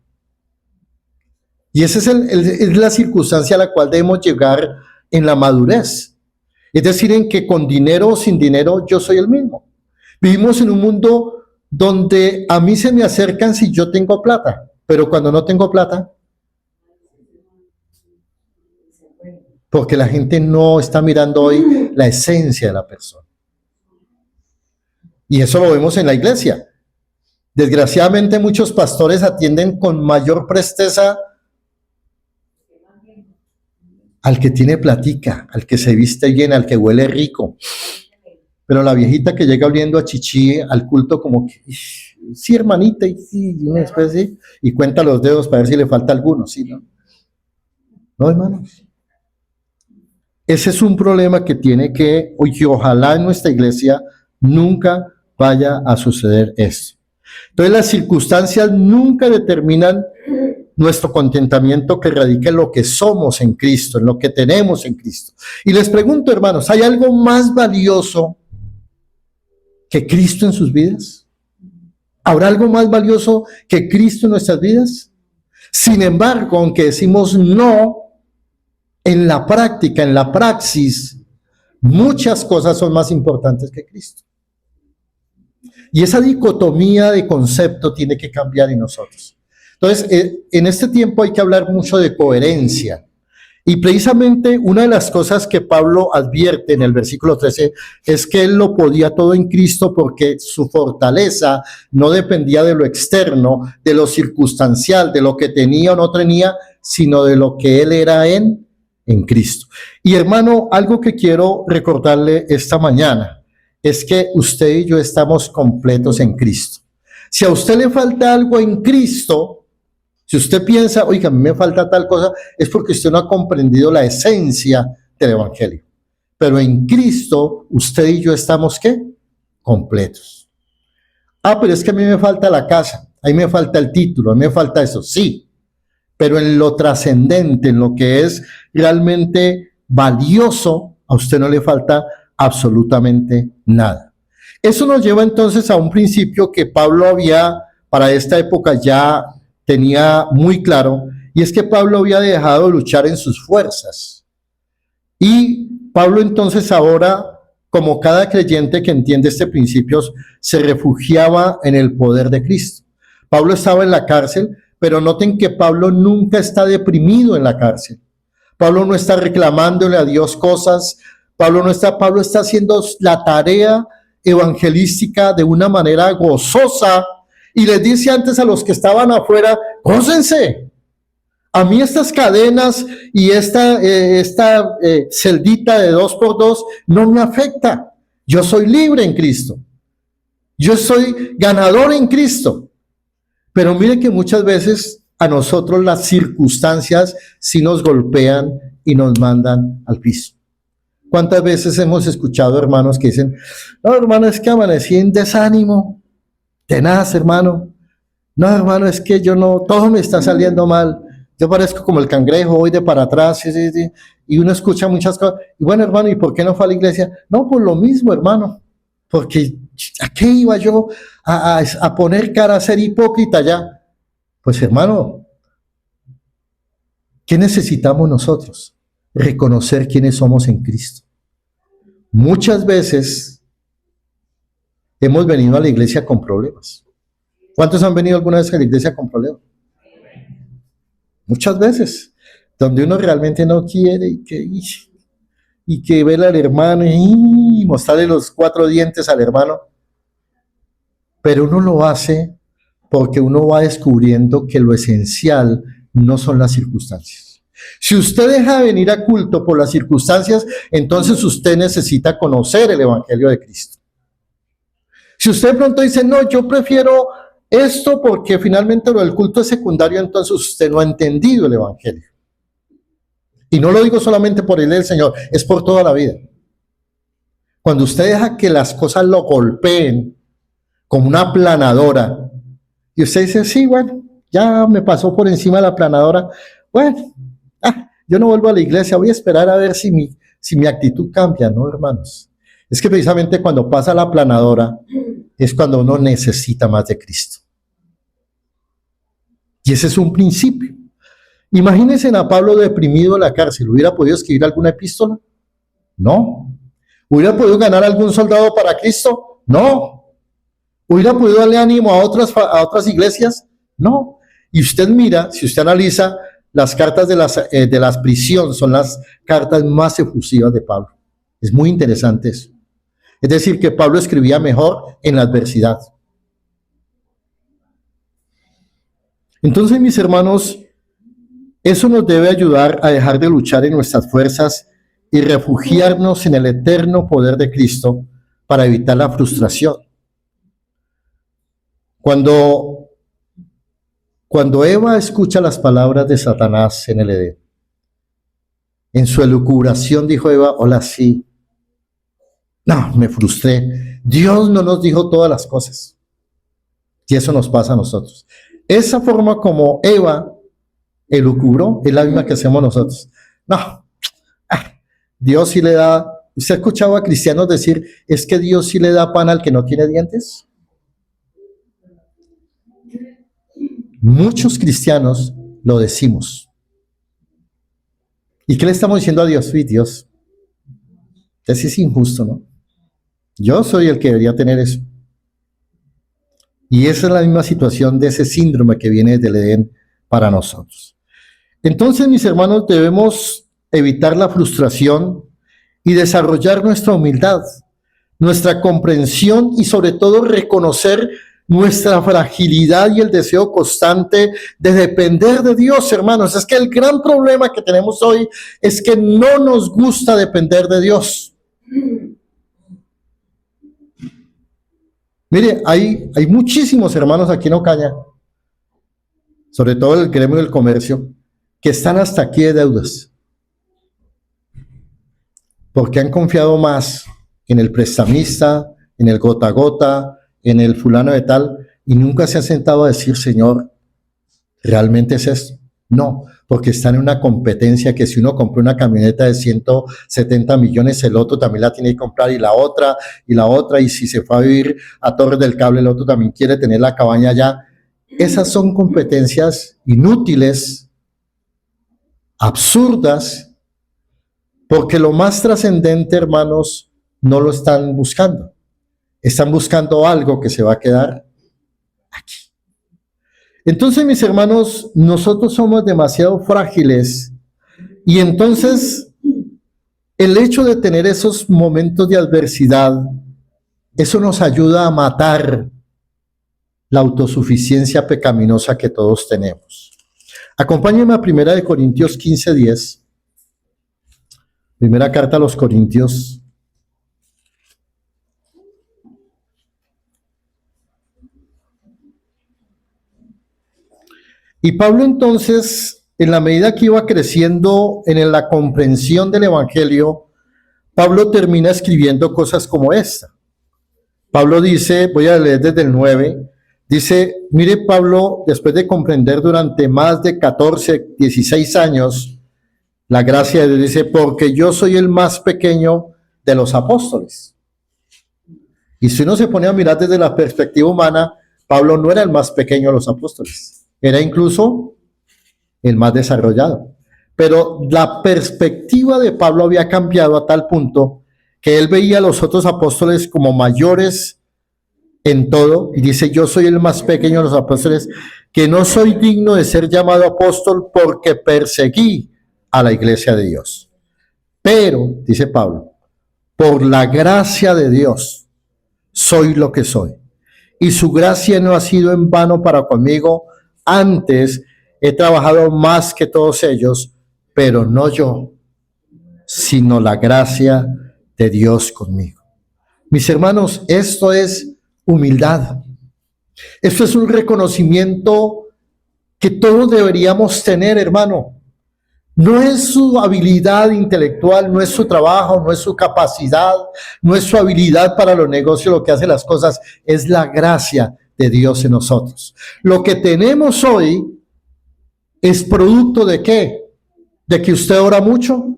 Y esa es la circunstancia a la cual debemos llegar en la madurez. Es decir, en que con dinero o sin dinero yo soy el mismo. Vivimos en un mundo donde a mí se me acercan si yo tengo plata, pero cuando no tengo plata, porque la gente no está mirando hoy la esencia de la persona. Y eso lo vemos en la iglesia. Desgraciadamente muchos pastores atienden con mayor presteza al que tiene platica, al que se viste bien, al que huele rico. Pero la viejita que llega oliendo a chichi al culto como que, sí, hermanita, y sí, una especie, y cuenta los dedos para ver si le falta alguno, ¿sí? No, hermanos. Ese es un problema que tiene que ojalá en nuestra iglesia nunca vaya a suceder eso. Entonces las circunstancias nunca determinan nuestro contentamiento, que radica en lo que somos en Cristo, en lo que tenemos en Cristo. Y les pregunto, hermanos, ¿hay algo más valioso que Cristo en sus vidas? ¿Habrá algo más valioso que Cristo en nuestras vidas? Sin embargo, aunque decimos no, en la práctica, en la praxis, muchas cosas son más importantes que Cristo. Y esa dicotomía de concepto tiene que cambiar en nosotros. Entonces, en este tiempo hay que hablar mucho de coherencia. Y precisamente una de las cosas que Pablo advierte en el versículo 13 es que él lo podía todo en Cristo, porque su fortaleza no dependía de lo externo, de lo circunstancial, de lo que tenía o no tenía, sino de lo que él era en Cristo. Y hermano, algo que quiero recordarle esta mañana es que usted y yo estamos completos en Cristo. Si a usted le falta algo en Cristo, si usted piensa, oiga, a mí me falta tal cosa, es porque usted no ha comprendido la esencia del Evangelio. pero en Cristo usted y yo estamos, ¿qué? Completos. Pero es que a mí me falta la casa, a mí me falta el título, a mí me falta eso, sí, pero en lo trascendente, en lo que es realmente valioso, a usted no le falta absolutamente nada. Eso nos lleva entonces a un principio que Pablo había, para esta época ya tenía muy claro, y es que Pablo había dejado de luchar en sus fuerzas. Y Pablo entonces ahora, como cada creyente que entiende este principio, se refugiaba en el poder de Cristo. Pablo estaba en la cárcel, pero noten que Pablo nunca está deprimido en la cárcel. Pablo no está reclamándole a Dios cosas. Pablo está haciendo la tarea evangelística de una manera gozosa y les dice antes a los que estaban afuera, gócense. A mí estas cadenas y esta celdita de 2x2 no me afecta. Yo soy libre en Cristo. Yo soy ganador en Cristo. Pero mire que muchas veces a nosotros las circunstancias sí nos golpean y nos mandan al piso. ¿Cuántas veces hemos escuchado hermanos que dicen, no, hermano, es que amanecí en desánimo, tenaz, hermano. No, hermano, es que yo no, todo me está saliendo mal. Yo parezco como el cangrejo, voy de para atrás, sí. Y uno escucha muchas cosas. Y bueno, hermano, ¿y por qué no fue a la iglesia? No, por lo mismo, hermano. Porque ¿a qué iba yo a poner cara a ser hipócrita ya? Pues, hermano, ¿qué necesitamos nosotros? Reconocer quiénes somos en Cristo. Muchas veces hemos venido a la iglesia con problemas. ¿Cuántos han venido alguna vez a la iglesia con problemas? Muchas veces, donde uno realmente no quiere y que ver al hermano y mostrarle los 4 dientes al hermano, pero uno lo hace porque uno va descubriendo que lo esencial no son las circunstancias. Si usted deja de venir a culto por las circunstancias, entonces usted necesita conocer el Evangelio de Cristo. Si usted de pronto dice, no, yo prefiero esto porque finalmente lo del culto es secundario, entonces usted no ha entendido el Evangelio. Y no lo digo solamente por el del Señor, es por toda la vida. Cuando usted deja que las cosas lo golpeen como una aplanadora, y usted dice, sí, bueno, ya me pasó por encima de la aplanadora, bueno, yo no vuelvo a la iglesia, voy a esperar a ver si mi actitud cambia, ¿no, hermanos? Es que precisamente cuando pasa la aplanadora es cuando uno necesita más de Cristo. Y ese es un principio. Imagínense a Pablo deprimido en la cárcel. ¿Hubiera podido escribir alguna epístola? No. ¿Hubiera podido ganar algún soldado para Cristo? No. ¿Hubiera podido darle ánimo a otras iglesias? No. Y usted mira, si usted analiza las cartas de las prisiones, son las cartas más efusivas de Pablo. Es muy interesante eso. Es decir, que Pablo escribía mejor en la adversidad. Entonces, mis hermanos, eso nos debe ayudar a dejar de luchar en nuestras fuerzas y refugiarnos en el eterno poder de Cristo para evitar la frustración. Cuando Eva escucha las palabras de Satanás en el Edén, en su elucubración dijo Eva, hola, sí. No, me frustré. Dios no nos dijo todas las cosas. Y eso nos pasa a nosotros. Esa forma como Eva elucubró es la misma que hacemos nosotros. No, Dios sí le da. ¿Usted ha escuchado a cristianos decir, es que Dios sí le da pan al que no tiene dientes? Muchos cristianos lo decimos. ¿Y qué le estamos diciendo a Dios? Uy, Dios, eso es injusto, ¿no? Yo soy el que debería tener eso. Y esa es la misma situación de ese síndrome que viene desde el Edén para nosotros. Entonces, mis hermanos, debemos evitar la frustración y desarrollar nuestra humildad, nuestra comprensión y sobre todo reconocer nuestra fragilidad y el deseo constante de depender de Dios, hermanos. Es que el gran problema que tenemos hoy es que no nos gusta depender de Dios. Mire, hay muchísimos hermanos aquí en Ocaña, sobre todo en el gremio del comercio, que están hasta aquí de deudas. porque han confiado más en el prestamista, en el gota a gota, en el fulano de tal, y nunca se han sentado a decir, Señor, ¿realmente es esto? No, porque están en una competencia que si uno compra una camioneta de 170 millones, el otro también la tiene que comprar, y la otra, y si se fue a vivir a Torres del Cable, el otro también quiere tener la cabaña allá. Esas son competencias inútiles, absurdas, porque lo más trascendente, hermanos, no lo están buscando. Están buscando algo que se va a quedar aquí. Entonces, mis hermanos, nosotros somos demasiado frágiles, y entonces el hecho de tener esos momentos de adversidad, eso nos ayuda a matar la autosuficiencia pecaminosa que todos tenemos. Acompáñenme a 1 Corintios 15:10. Primera carta a los Corintios. Y Pablo entonces, en la medida que iba creciendo en la comprensión del Evangelio, Pablo termina escribiendo cosas como esta. Pablo dice, voy a leer desde el 9, dice, mire Pablo, después de comprender durante más de 14, 16 años la gracia de Dios, dice, porque yo soy el más pequeño de los apóstoles. Y si uno se pone a mirar desde la perspectiva humana, Pablo no era el más pequeño de los apóstoles, era incluso el más desarrollado. Pero la perspectiva de Pablo había cambiado a tal punto que él veía a los otros apóstoles como mayores en todo, y dice, yo soy el más pequeño de los apóstoles, que no soy digno de ser llamado apóstol porque perseguí a la iglesia de Dios. Pero, dice Pablo, por la gracia de Dios soy lo que soy, y su gracia no ha sido en vano para conmigo. Antes he trabajado más que todos ellos, pero no yo, sino la gracia de Dios conmigo. Mis hermanos, esto es humildad. Esto es un reconocimiento que todos deberíamos tener, hermano. No es su habilidad intelectual, no es su trabajo, no es su capacidad, no es su habilidad para los negocios lo que hace las cosas, es la gracia de Dios en nosotros. Lo que tenemos hoy es producto ¿de qué? ¿De que usted ora mucho?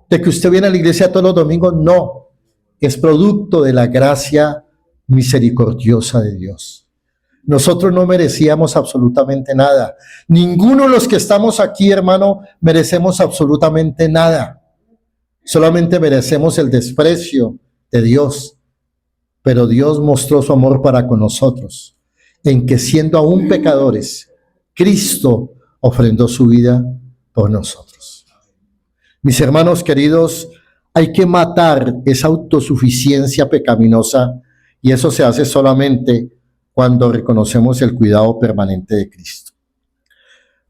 ¿De que usted viene a la iglesia todos los domingos? No, es producto de la gracia misericordiosa de Dios. Nosotros no merecíamos absolutamente nada. Ninguno de los que estamos aquí, hermano, merecemos absolutamente nada. Solamente merecemos el desprecio de Dios. Pero Dios mostró su amor para con nosotros, en que siendo aún pecadores, Cristo ofrendó su vida por nosotros. Mis hermanos queridos, hay que matar esa autosuficiencia pecaminosa, y eso se hace solamente cuando reconocemos el cuidado permanente de Cristo.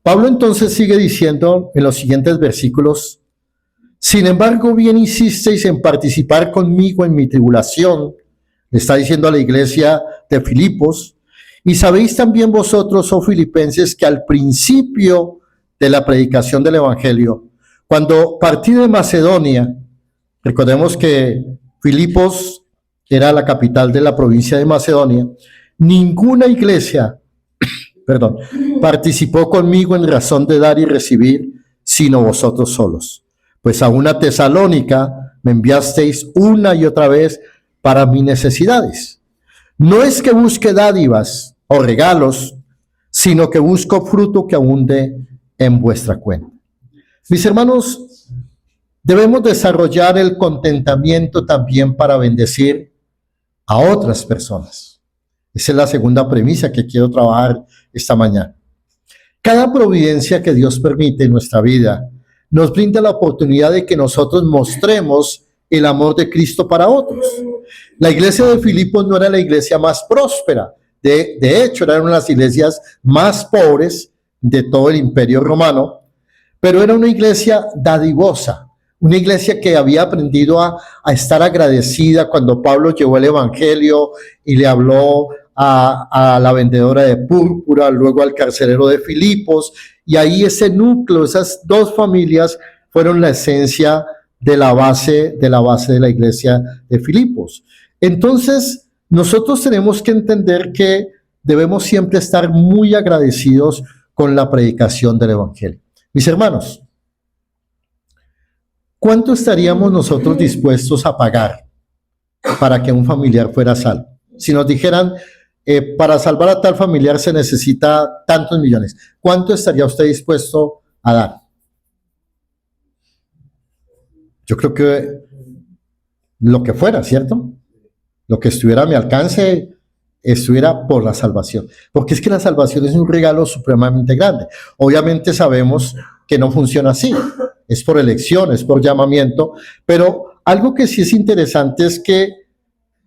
Pablo entonces sigue diciendo en los siguientes versículos, sin embargo, bien hicisteis en participar conmigo en mi tribulación, le está diciendo a la iglesia de Filipos, y sabéis también vosotros, oh filipenses, que al principio de la predicación del Evangelio, cuando partí de Macedonia, recordemos que Filipos era la capital de la provincia de Macedonia, ninguna iglesia, participó conmigo en razón de dar y recibir, sino vosotros solos. Pues a una Tesalónica me enviasteis una y otra vez para mis necesidades. No es que busque dádivas o regalos, sino que busco fruto que abunde en vuestra cuenta. Mis hermanos, debemos desarrollar el contentamiento también para bendecir a otras personas. Esa es la segunda premisa que quiero trabajar esta mañana. Cada providencia que Dios permite en nuestra vida nos brinda la oportunidad de que nosotros mostremos el amor de Cristo para otros. La iglesia de Filipos no era la iglesia más próspera. De hecho, era una de las iglesias más pobres de todo el Imperio Romano, pero era una iglesia dadivosa, una iglesia que había aprendido a estar agradecida cuando Pablo llevó el Evangelio y le habló a la vendedora de púrpura, luego al carcelero de Filipos, y ahí ese núcleo, esas dos familias fueron la esencia de la iglesia de Filipos. Entonces, nosotros tenemos que entender que debemos siempre estar muy agradecidos con la predicación del Evangelio. Mis hermanos, ¿cuánto estaríamos nosotros dispuestos a pagar para que un familiar fuera salvo? Si nos dijeran, para salvar a tal familiar se necesita tantos millones, ¿cuánto estaría usted dispuesto a dar? Yo creo que lo que fuera, ¿cierto? Lo que estuviera a mi alcance, estuviera por la salvación. Porque es que la salvación es un regalo supremamente grande. Obviamente sabemos que no funciona así. Es por elección, es por llamamiento. Pero algo que sí es interesante es que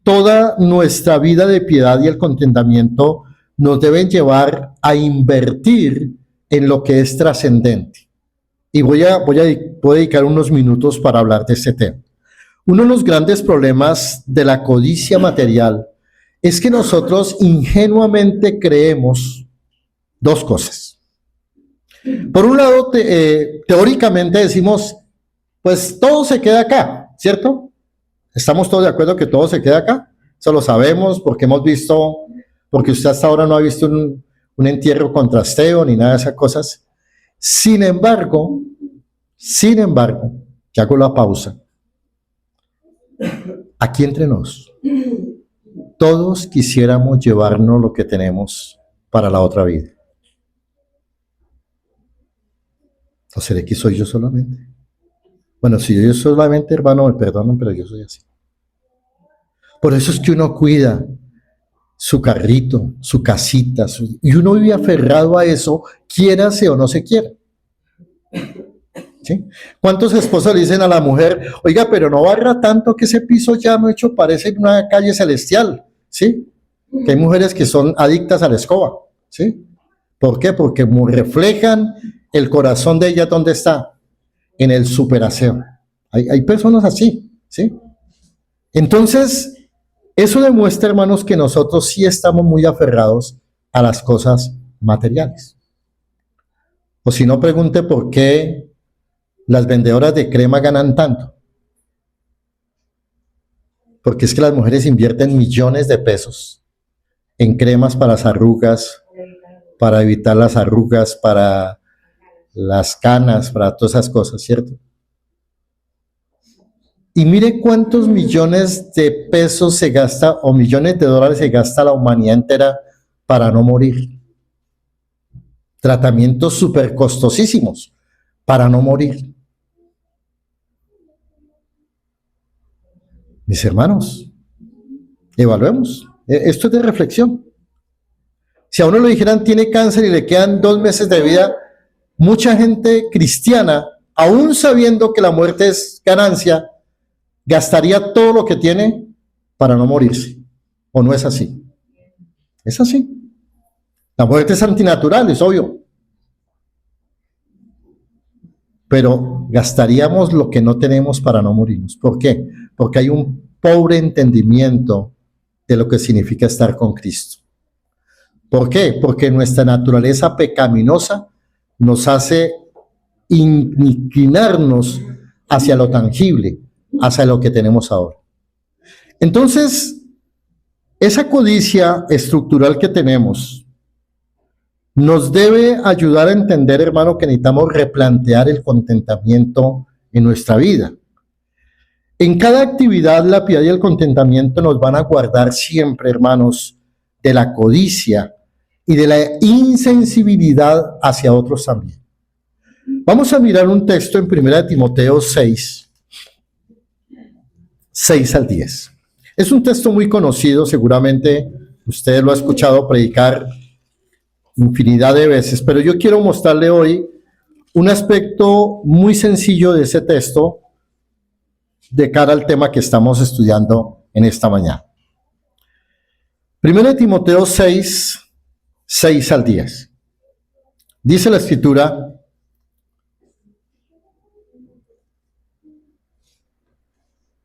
toda nuestra vida de piedad y el contentamiento nos deben llevar a invertir en lo que es trascendente. Y voy a dedicar unos minutos para hablar de este tema. Uno de los grandes problemas de la codicia material es que nosotros ingenuamente creemos dos cosas. Por un lado, teóricamente decimos, pues todo se queda acá, ¿cierto? ¿Estamos todos de acuerdo que todo se queda acá? Eso lo sabemos porque hemos visto, porque usted hasta ahora no ha visto un entierro con trasteo ni nada de esas cosas. Sin embargo, que hago la pausa, aquí entre nos, todos quisiéramos llevarnos lo que tenemos para la otra vida. ¿O seré que soy yo solamente? Bueno, si yo solamente, hermano, me perdonan, pero yo soy así. Por eso es que uno cuida su carrito, su casita, y uno vive aferrado a eso, quiérase o no se quiera. ¿Sí? ¿Cuántos esposos le dicen a la mujer, oiga, pero no barra tanto que ese piso ya no hecho parece una calle celestial? ¿Sí? Que hay mujeres que son adictas a la escoba. ¿Sí? ¿Por qué? Porque reflejan el corazón de ella, ¿dónde está? En el superaseo. Hay personas así. ¿Sí? Entonces, eso demuestra, hermanos, que nosotros sí estamos muy aferrados a las cosas materiales. O si no, pregunte por qué las vendedoras de crema ganan tanto. Porque es que las mujeres invierten millones de pesos en cremas para las arrugas, para evitar las arrugas, para las canas, para todas esas cosas, ¿cierto? Y mire cuántos millones de pesos se gasta o millones de dólares se gasta la humanidad entera para no morir. Tratamientos súper costosísimos para no morir. Mis hermanos, evaluemos. Esto es de reflexión. Si a uno le dijeran tiene cáncer y le quedan 2 meses de vida, mucha gente cristiana, aún sabiendo que la muerte es ganancia, gastaría todo lo que tiene para no morirse. ¿O no es así? Es así. La muerte es antinatural, es obvio. Pero gastaríamos lo que no tenemos para no morirnos. ¿Por qué? Porque hay un pobre entendimiento de lo que significa estar con Cristo. ¿Por qué? Porque nuestra naturaleza pecaminosa nos hace inclinarnos hacia lo tangible, hacia lo que tenemos ahora. Entonces, esa codicia estructural que tenemos nos debe ayudar a entender, hermano, que necesitamos replantear el contentamiento en nuestra vida. En cada actividad, la piedad y el contentamiento nos van a guardar siempre, hermanos, de la codicia y de la insensibilidad hacia otros también. Vamos a mirar un texto en 1 Timoteo 6, 6 al 10. Es un texto muy conocido, seguramente usted lo ha escuchado predicar infinidad de veces, pero yo quiero mostrarle hoy un aspecto muy sencillo de ese texto de cara al tema que estamos estudiando en esta mañana. 1 Timoteo 6, 6 al 10. Dice la Escritura: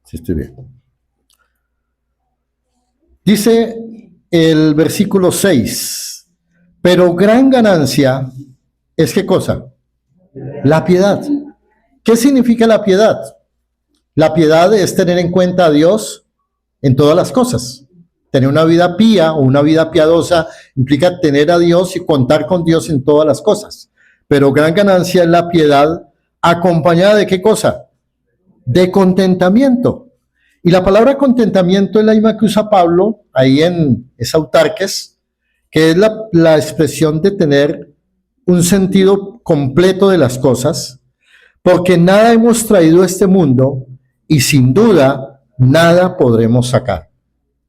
si estoy bien. Dice el versículo 6. Pero gran ganancia es, ¿qué cosa? La piedad. ¿Qué significa la piedad? La piedad es tener en cuenta a Dios en todas las cosas. Tener una vida pía o una vida piadosa implica tener a Dios y contar con Dios en todas las cosas. Pero gran ganancia es la piedad acompañada de ¿qué cosa? De contentamiento. Y la palabra contentamiento es la misma que usa Pablo ahí en Sautarques, que es la expresión de tener un sentido completo de las cosas, porque nada hemos traído a este mundo y sin duda nada podremos sacar.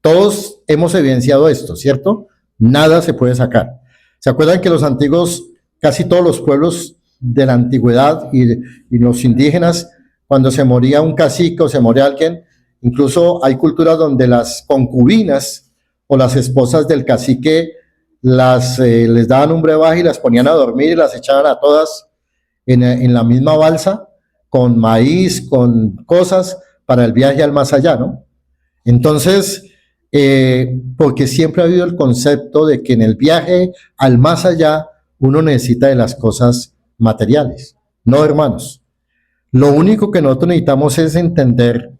Todos hemos evidenciado esto, ¿cierto? Nada se puede sacar. ¿Se acuerdan que los antiguos, casi todos los pueblos de la antigüedad y los indígenas, cuando se moría un cacique o se moría alguien, incluso hay culturas donde las concubinas o las esposas del cacique les daban un brebaje y las ponían a dormir y las echaban a todas en la misma balsa con maíz, con cosas para el viaje al más allá, ¿no? Entonces, porque siempre ha habido el concepto de que en el viaje al más allá uno necesita de las cosas materiales. No, hermanos. Lo único que nosotros necesitamos es entender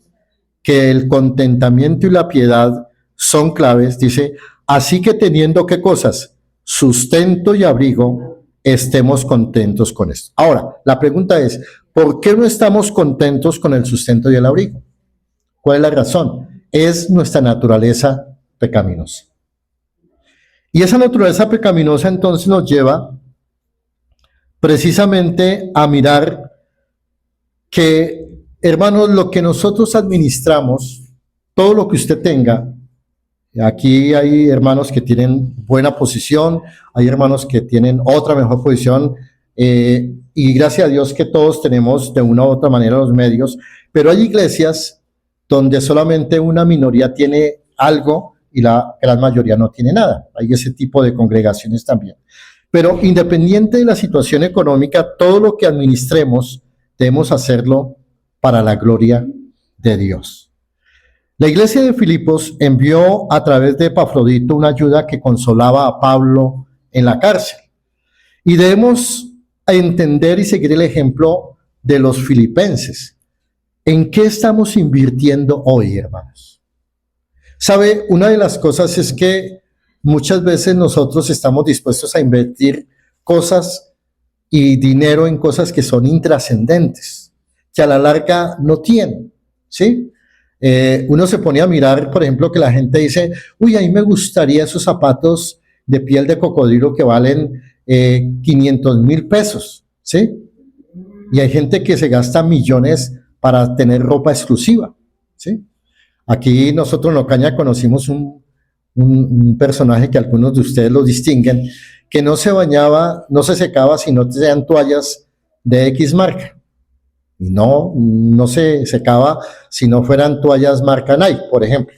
que el contentamiento y la piedad son claves. Dice, así que teniendo qué cosas, sustento y abrigo, estemos contentos con esto. Ahora, la pregunta es, ¿por qué no estamos contentos con el sustento y el abrigo? ¿Cuál es la razón? Es nuestra naturaleza pecaminosa. Y esa naturaleza pecaminosa entonces nos lleva precisamente a mirar que, hermanos, lo que nosotros administramos, todo lo que usted tenga, aquí hay hermanos que tienen buena posición, hay hermanos que tienen otra mejor posición, y gracias a Dios que todos tenemos de una u otra manera los medios, pero hay iglesias donde solamente una minoría tiene algo y la gran mayoría no tiene nada. Hay ese tipo de congregaciones también. Pero independiente de la situación económica, todo lo que administremos debemos hacerlo para la gloria de Dios. La iglesia de Filipos envió a través de Epafrodito una ayuda que consolaba a Pablo en la cárcel. Y debemos entender y seguir el ejemplo de los filipenses. ¿En qué estamos invirtiendo hoy, hermanos? ¿Sabe? Una de las cosas es que muchas veces nosotros estamos dispuestos a invertir cosas y dinero en cosas que son intrascendentes, que a la larga no tienen, ¿sí? Uno se pone a mirar, por ejemplo, que la gente dice, uy, a mí me gustaría esos zapatos de piel de cocodrilo que valen 500,000 pesos, ¿sí? Y hay gente que se gasta millones para tener ropa exclusiva, ¿sí? Aquí nosotros en Ocaña conocimos un personaje que algunos de ustedes lo distinguen, que no se bañaba, no se secaba si no sean toallas de X marca. Y no se secaba si no fueran toallas marca Nike, por ejemplo.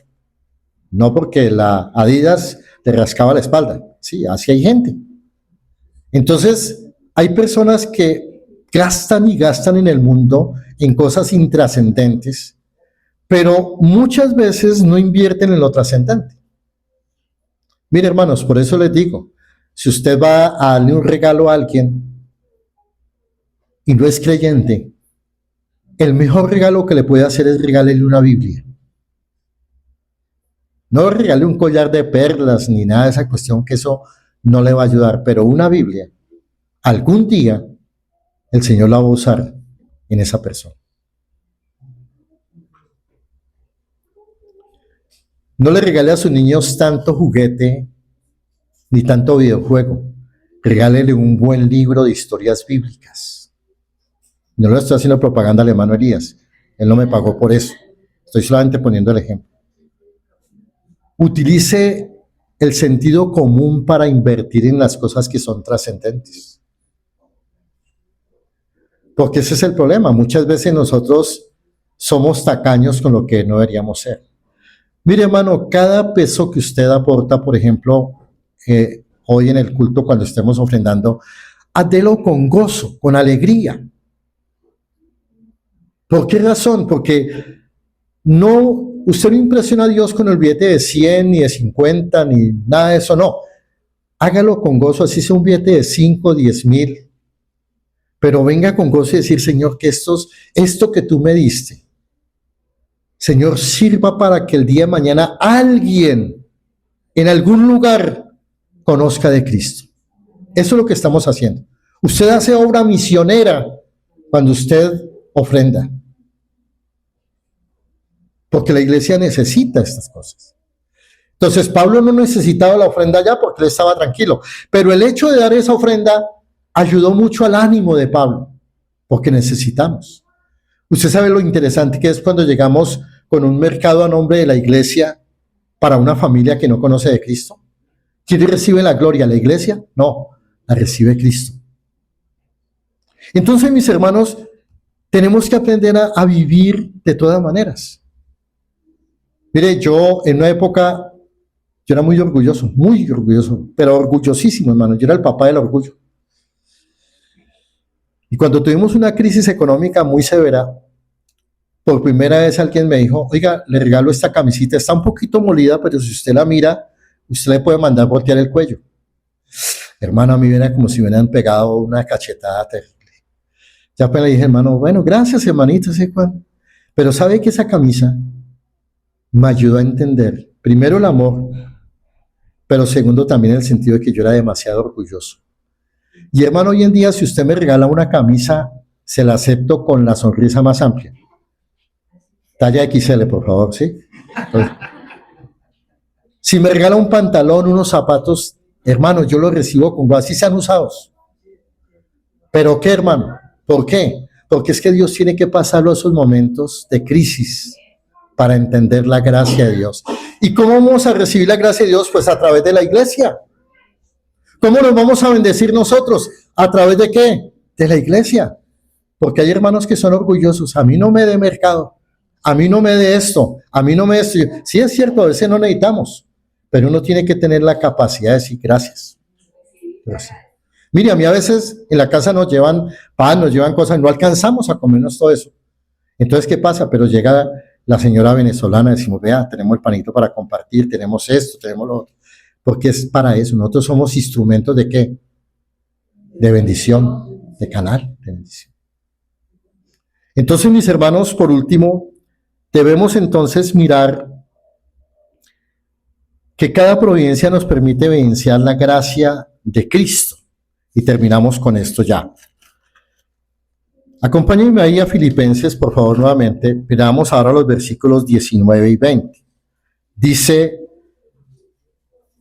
No porque la Adidas le rascaba la espalda. Sí, así hay gente. Entonces, hay personas que gastan y gastan en el mundo en cosas intrascendentes, pero muchas veces no invierten en lo trascendente. Mire, hermanos, por eso les digo, si usted va a darle un regalo a alguien y no es creyente, el mejor regalo que le puede hacer es regalarle una Biblia. No regale un collar de perlas ni nada de esa cuestión, que eso no le va a ayudar, pero una Biblia, algún día el Señor la va a usar en esa persona. No le regale a sus niños tanto juguete ni tanto videojuego. Regálele un buen libro de historias bíblicas. No le estoy haciendo propaganda al hermano Elías. Él no me pagó por eso. Estoy solamente poniendo el ejemplo. Utilice el sentido común para invertir en las cosas que son trascendentes. Porque ese es el problema. Muchas veces nosotros somos tacaños con lo que no deberíamos ser. Mire, hermano, cada peso que usted aporta, por ejemplo, hoy en el culto cuando estemos ofrendando, hádelo con gozo, con alegría. ¿Por qué razón? Porque usted no impresiona a Dios con el billete de 100, ni de 50, ni nada de eso, no. Hágalo con gozo, así sea un billete de 5, 10,000. Pero venga con gozo y decir, Señor, que esto que tú me diste, Señor, sirva para que el día de mañana alguien en algún lugar conozca de Cristo. Eso es lo que estamos haciendo. Usted hace obra misionera cuando usted ofrenda, porque la iglesia necesita estas cosas. Entonces Pablo no necesitaba la ofrenda ya porque él estaba tranquilo, pero el hecho de dar esa ofrenda ayudó mucho al ánimo de Pablo, porque necesitamos. Usted sabe lo interesante que es cuando llegamos con un mercado a nombre de la iglesia para una familia que no conoce de Cristo. ¿Quién recibe la gloria? ¿La iglesia? No, la recibe Cristo. Entonces, mis hermanos, tenemos que aprender a vivir de todas maneras. Mire, yo en una época, yo era muy orgulloso, pero orgullosísimo, hermano. Yo era el papá del orgullo. Y cuando tuvimos una crisis económica muy severa, por primera vez alguien me dijo, oiga, le regalo esta camisita, está un poquito molida, pero si usted la mira, usted le puede mandar voltear el cuello. Hermano, a mí era como si me hubieran pegado una cachetada terrible. Ya pues le dije, hermano, bueno, gracias, hermanito, ¿sí? Pero sabe que esa camisa me ayudó a entender, primero el amor, pero segundo también el sentido de que yo era demasiado orgulloso. Y hermano, hoy en día, si usted me regala una camisa, se la acepto con la sonrisa más amplia. Talla XL, por favor, ¿sí? Entonces, si me regala un pantalón, unos zapatos, hermano, yo los recibo con así sean usados. ¿Pero qué, hermano? ¿Por qué? Porque es que Dios tiene que pasarlo esos momentos de crisis para entender la gracia de Dios. ¿Y cómo vamos a recibir la gracia de Dios? Pues a través de la iglesia. ¿Cómo nos vamos a bendecir nosotros? ¿A través de qué? De la iglesia. Porque hay hermanos que son orgullosos. A mí no me dé mercado. A mí no me dé esto. A mí no me dé esto. Sí es cierto, a veces no necesitamos. Pero uno tiene que tener la capacidad de decir gracias. Gracias. Mire, a mí a veces en la casa nos llevan pan, nos llevan cosas, no alcanzamos a comernos todo eso. Entonces, ¿qué pasa? Pero llega la señora venezolana, decimos, vea, tenemos el panito para compartir, tenemos esto, tenemos lo otro. Porque es para eso. Nosotros somos instrumentos de ¿qué? De bendición, de canal de bendición. Entonces, mis hermanos, por último, debemos entonces mirar que cada providencia nos permite evidenciar la gracia de Cristo. Y terminamos con esto ya. Acompáñenme ahí a Filipenses, por favor, nuevamente. Miramos ahora los versículos 19 y 20. Dice,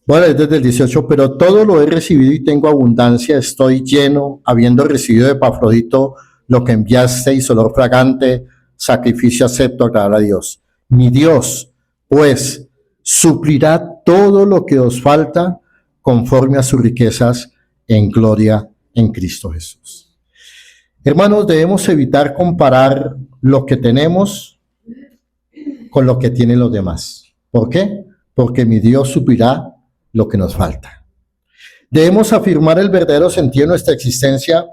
bueno, desde el 18, pero todo lo he recibido y tengo abundancia, estoy lleno, habiendo recibido de Epafrodito lo que enviasteis, olor fragante, sacrificio acepto, agradable a Dios. Mi Dios, pues, suplirá todo lo que os falta conforme a sus riquezas en gloria en Cristo Jesús. Hermanos, debemos evitar comparar lo que tenemos con lo que tienen los demás. ¿Por qué? Porque mi Dios suplirá lo que nos falta. Debemos afirmar el verdadero sentido de nuestra existencia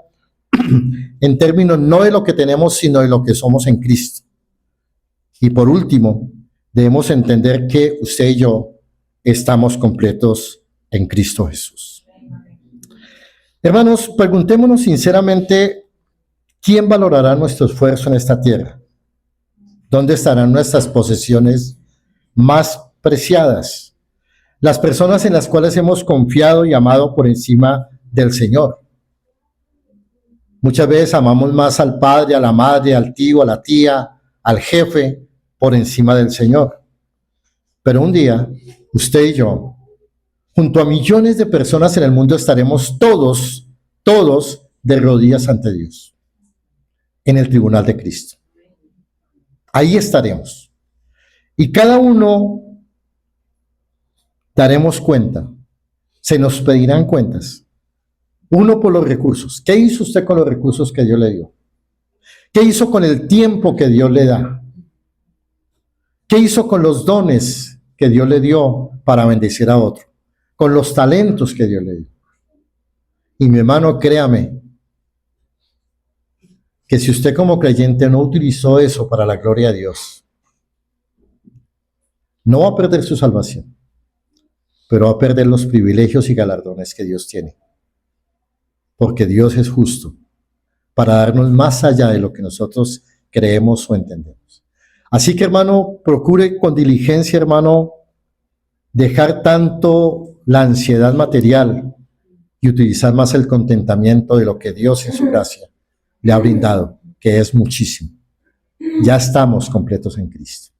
en términos no de lo que tenemos, sino de lo que somos en Cristo. Y por último, debemos entender que usted y yo estamos completos en Cristo Jesús. Hermanos, preguntémonos sinceramente, ¿quién valorará nuestro esfuerzo en esta tierra? ¿Dónde estarán nuestras posesiones más preciadas? Las personas en las cuales hemos confiado y amado por encima del Señor. Muchas veces amamos más al padre, a la madre, al tío, a la tía, al jefe, por encima del Señor. Pero un día, usted y yo, junto a millones de personas en el mundo, estaremos todos de rodillas ante Dios, en el tribunal de Cristo. Ahí estaremos. Y cada uno daremos cuenta, se nos pedirán cuentas. Uno por los recursos. ¿Qué hizo usted con los recursos que Dios le dio? ¿Qué hizo con el tiempo que Dios le da? ¿Qué hizo con los dones que Dios le dio para bendecir a otro? Con los talentos que Dios le dio. Y mi hermano, créame, que si usted como creyente no utilizó eso para la gloria de Dios, no va a perder su salvación, pero va a perder los privilegios y galardones que Dios tiene. Porque Dios es justo para darnos más allá de lo que nosotros creemos o entendemos. Así que, hermano, procure con diligencia, hermano, dejar tanto la ansiedad material y utilizar más el contentamiento de lo que Dios en su gracia le ha brindado, que es muchísimo. Ya estamos completos en Cristo.